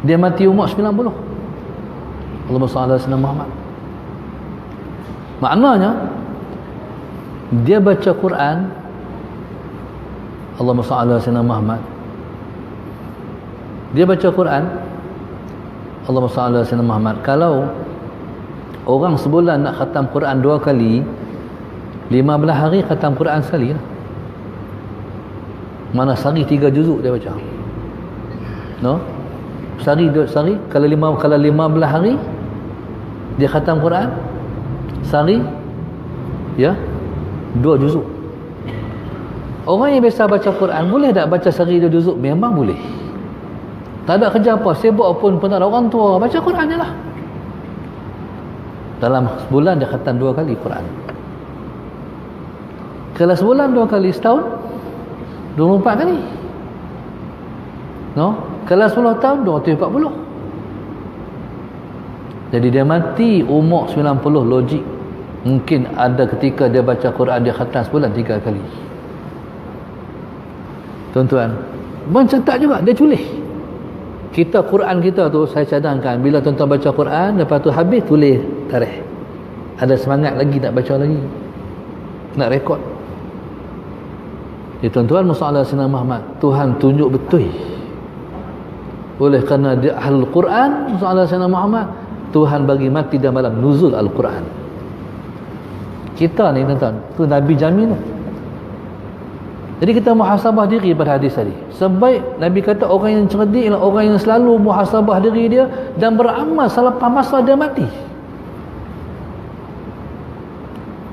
Dia mati umur 90. Allahumma salli ala Sayyidina Muhammad. Maknanya dia baca Quran, Allahumma salli ala Sayyidina Muhammad. Dia baca Quran, Allahumma salli ala Sayyidina Muhammad. Kalau orang sebulan nak khatam Quran 2 kali, 15 hari khatam Quran sekali lah. Mana sehari 3 juzuk dia baca. No? Sehari kalau 15 hari dia khatam Quran, sehari ya 2 juzuk. Orang yang biasa baca Quran boleh tak baca sehari 2 juzuk? Memang boleh. Tak ada kerja apa, sibuk pun tak ada, orang tua baca Quran je lah. Dalam sebulan dia khatam 2 kali Quran. Kalau sebulan 2 kali, setahun 24 kali. No? Kalau 10 tahun 240. Jadi dia mati umur 90 logik. Mungkin ada ketika dia baca Quran dia khatam sebulan 3 kali. Tuan-tuan, mencetak juga, dia tulis. Kita Quran kita tu, saya cadangkan bila tuan-tuan baca Quran, lepas tu habis tulis tarikh. Ada semangat lagi nak baca lagi, nak rekod. Ya tuan-tuan, masalah Sayyidina Muhammad, Tuhan tunjuk betul. Oleh kerana dia ahlul Quran, masalah Sayyidina Muhammad, Tuhan bagi mati dalam malam nuzul Al-Quran. Kita ni tuan-tuan, tu Nabi jamin tu. Jadi kita muhasabah diri pada hadis tadi. Sebaik Nabi kata orang yang cerdik ialah orang yang selalu muhasabah diri dia dan beramal selepas masa dia mati.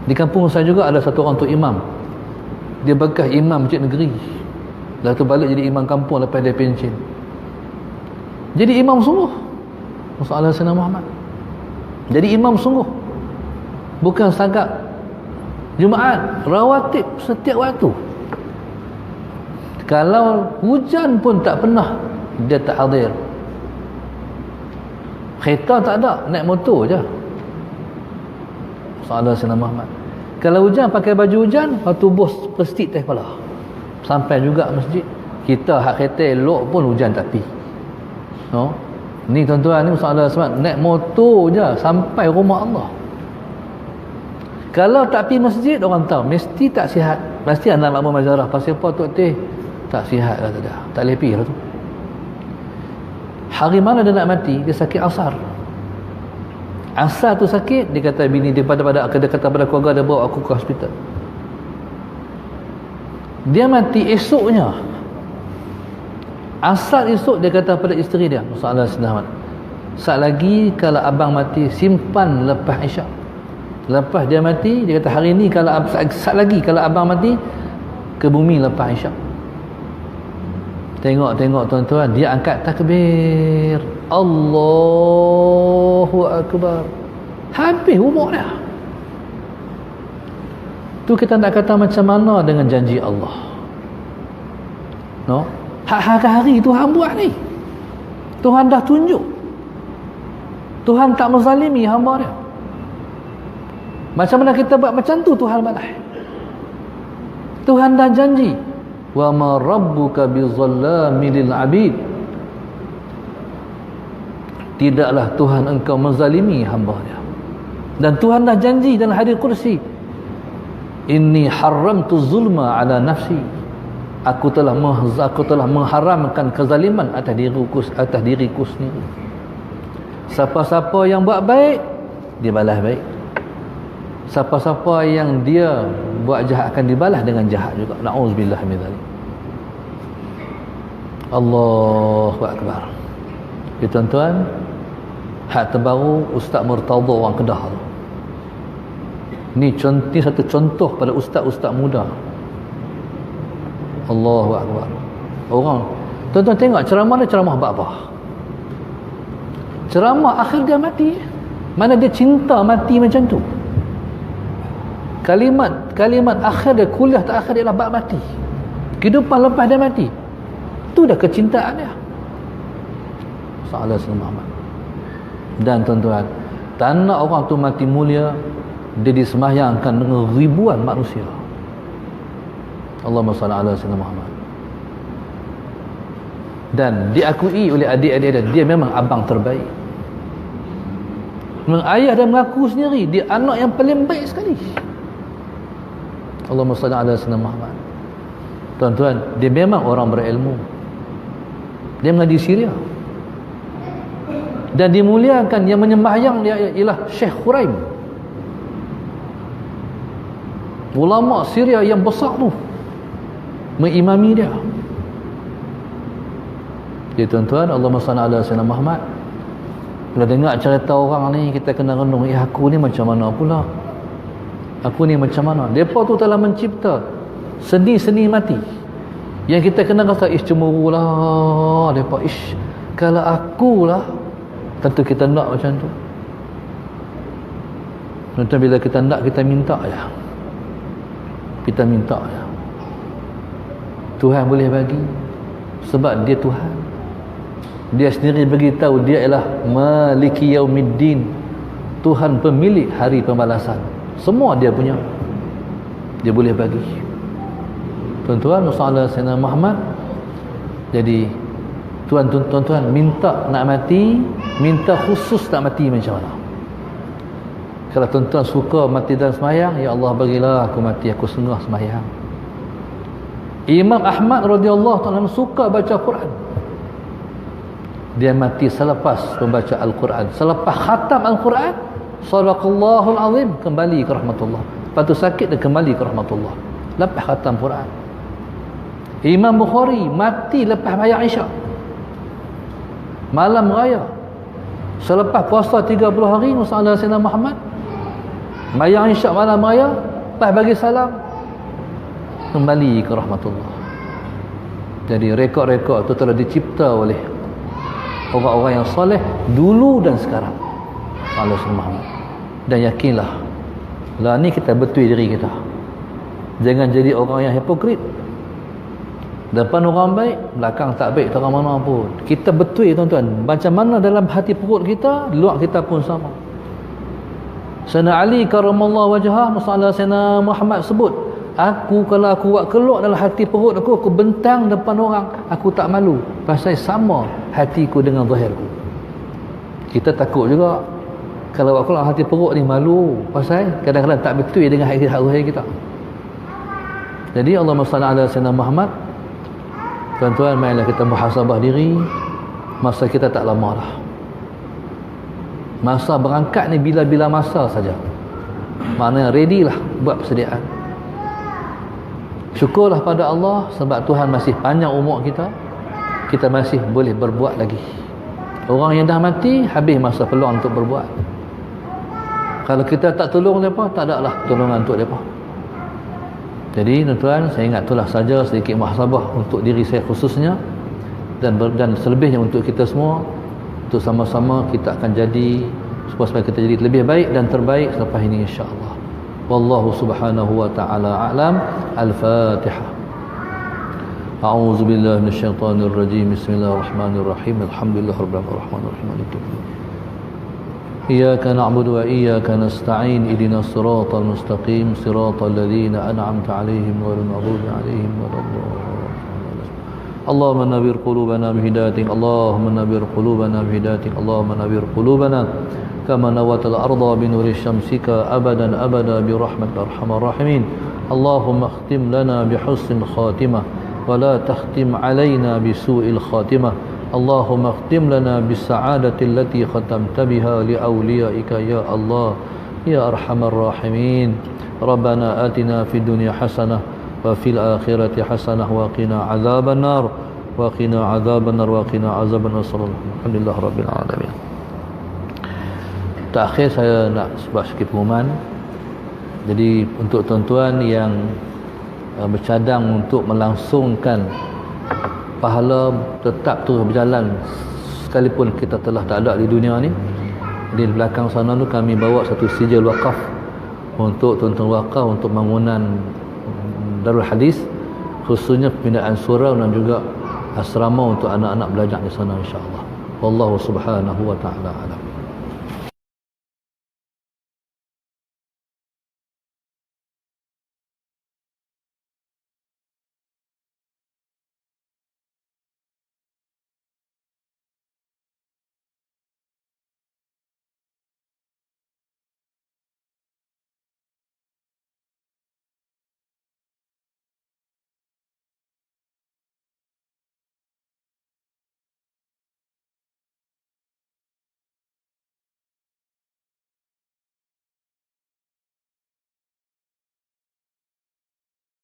Di kampung saya juga ada satu orang tu imam. Dia bekas imam masjid negeri. Lepas tu balik jadi imam kampung lepas dia pencen. Jadi imam sungguh. Masalah Sayyidina Muhammad. Jadi imam sungguh. Bukan setakat Jumaat, rawatib setiap waktu. Kalau hujan pun tak pernah dia tak hadir. Kereta tak ada, naik motor je. Salah Sayyidina Muhammad. Kalau hujan pakai baju hujan, waktu bos prestik teh kepala. Sampai juga masjid. Kita hak kereta elok pun hujan tak pi. No? Ni tuan-tuan ni masalah sebab naik motor je sampai rumah Allah. Kalau tak pi masjid, orang tahu mesti tak sihat. Pasti anak makmum mazarah pasal apa tok teh tak sihat lah, tak ada. Tak boleh pergi lah tu. Hari mana dia nak mati? Dia sakit asar. Asal tu sakit, dia kata bini dia pada keluarga dia bawa aku ke hospital. Dia mati esoknya. Asal esok dia kata pada isteri dia, Rasulullah SAW, saat lagi kalau abang mati simpan lepas Isyak. Lepas dia mati, dia kata hari ni kalau saat lagi kalau abang mati ke bumi lepas Isyak. Tengok tuan-tuan, dia angkat takbir, Allahu Akbar, habis umur dia. Tu kita nak kata macam mana dengan janji Allah, no? Hari Tuhan buat ni, Tuhan dah tunjuk, Tuhan tak menzalimi hamba dia. Macam mana kita buat macam tu, Tuhan balas. Tuhan dah janji, wa ma rabbuka bizallamil abid, tidaklah Tuhan engkau menzalimi hamba dia. Dan Tuhan dah janji dalam hadis kursi, inni haramtu zulma ala nafsi, aku telah mengharamkan kezaliman atas diriku sendiri. Siapa-siapa yang buat baik, dia balas baik. Siapa-siapa yang dia buat jahat akan dibalas dengan jahat juga. Na'udzubillah min dzalik. Allahu Akbar. Tuan-tuan, hak terbaru Ustaz Murtada orang Kedah tu. Ni satu contoh pada ustaz-ustaz muda. Allahu Akbar. Orang, tuan-tuan tengok ceramah dia, ceramah apa? Ceramah akhir dia mati. Mana dia cinta mati macam tu. Kalimat akhir dia, kuliah terakhir dia lah bab mati. Kehidupan lepas dia mati, tu dah kecintaan dia. Sallallahu alaihi wasallam. Dan tuan-tuan, tak nak orang tu mati mulia, dia disemayangkan dengan ribuan manusia. Allahumma salli ala sayyidina Muhammad. Dan diakui oleh adik-adik dia memang abang terbaik. Memang ayah dia mengaku sendiri, dia anak yang paling baik sekali. Allahumma salli ala sayyidina Muhammad. Tuan-tuan, dia memang orang berilmu. Dia mengaji Syria. Dan dimuliakan, yang menyembahyang dia ialah Syekh Khuraim, ulama Syria yang besar tu, mengimami dia. Jadi tuan-tuan, Allahumma salli ala sayyidina Muhammad. Bila dengar cerita orang ni, kita kena renung, aku ni macam mana pula? Aku ni macam mana? Mereka tu telah mencipta seni-seni mati yang kita kena rasa cemburu lah mereka. Kalau aku lah, tentu kita nak macam tu. Tuan-tuan, bila kita nak, kita minta je. Kita minta je. Tuhan boleh bagi sebab dia Tuhan. Dia sendiri beritahu dia ialah Maliki Yaumiddin, Tuhan pemilik hari pembalasan. Semua dia punya, dia boleh bagi. Tuan-tuan, sallallahu alaihi wasallam Muhammad. Jadi tuan-tuan minta nak mati, minta khusus nak mati macam mana. Kalau tuan-tuan suka mati dalam semayang, ya Allah bagilah aku mati, aku sengah semayang. Imam Ahmad radhiyallahu ta'ala suka baca Quran. Dia mati selepas membaca Al-Quran, selepas khatam Al-Quran, sadaqallahul azim, kembali ke rahmatullah. Lepas tu sakit dia kembali ke rahmatullah lepas khatam Quran. Imam Bukhari mati lepas bayar Isyak, malam raya, selepas puasa 30 hari Rasulullah SAW Muhammad, bayar Isyak malam raya, lepas bagi salam, kembali ke rahmatullah. Jadi rekod-rekod itu telah dicipta oleh orang-orang yang soleh dulu dan sekarang. Allah Muhammad. Dan yakinlah, lah ni kita betul diri kita. Jangan jadi orang yang hipokrit. Depan orang baik, belakang tak baik, tak mana pun. Kita betul tuan-tuan. Macam mana dalam hati perut kita, luar kita pun sama. Sayyidina Ali karamallahu wajhah, Sayyidina Muhammad sebut, aku kalau aku buat keluar dalam hati perut aku bentang depan orang, aku tak malu. Pasal sama hatiku dengan zahirku. Kita takut juga kalau buat keluar hati perut ni, malu. Pasal kadang-kadang tak betul dengan hati zahir kita. Jadi Allahumma salli ala sayyidina Muhammad. Tuan-tuan, marilah kita muhasabah diri. Masa kita tak lama dah. Masa berangkat ni bila-bila masa saja. Maknanya ready lah buat persediaan. Syukurlah pada Allah sebab Tuhan masih panjang umur kita. Kita masih boleh berbuat lagi. Orang yang dah mati, habis masa peluang untuk berbuat. Kalau kita tak tolong mereka, tak ada lah pertolongan untuk mereka. Jadi tuan-tuan, saya ingat itulah saja sedikit muhasabah untuk diri saya khususnya, dan selebihnya untuk kita semua, untuk sama-sama kita akan jadi, supaya kita jadi lebih baik dan terbaik selepas ini insya-Allah. Wallahu subhanahu wa ta'ala a'lam. Al-Fatihah. A'udzu billahi minasyaitonir rajim. Bismillahirrahmanirrahim. Alhamdulillahirabbil alamin. Maliki yaumiddin. Iyyaka na'budu wa iyyaka nasta'in. Ihdinas siratal mustaqim. Siratal ladzina an'amta 'alaihim ghairil maghdubi 'alaihim waladdallin. Allahumma nawwir qulubana bihidayatik. Allahumma nawwir qulubana bihidayatik. Allahumma nawwir qulubana kama nawatal arda bi nuri syamsika abadan abada bi rahmatika arhamar rahimin. Allahumma khtim lana bi husnil khatimah wa la takhtim alaina bi su'il khatimah. Allahumma khtim lana bis sa'adati allati khatamta biha li awliyaika ya Allah ya arhamar rahimin. Rabbana atina fid dunya hasanah wa fil akhirati hasanah wa qina adzaban nar wa qina adzaban nar wa qina azaban nar. Alhamdulillah rabbil alamin. Terakhir saya nak buat sikit pengumuman. Jadi untuk tuan-tuan yang bercadang untuk melangsungkan pahala tetap terus berjalan sekalipun kita telah tak ada di dunia ni, di belakang sana tu kami bawa satu sijil wakaf untuk tuan-tuan wakaf untuk bangunan Darul Hadis, khususnya pembinaan surau dan juga asrama untuk anak-anak belajar di sana insya-Allah. Wallahu subhanahu wa ta'ala alam.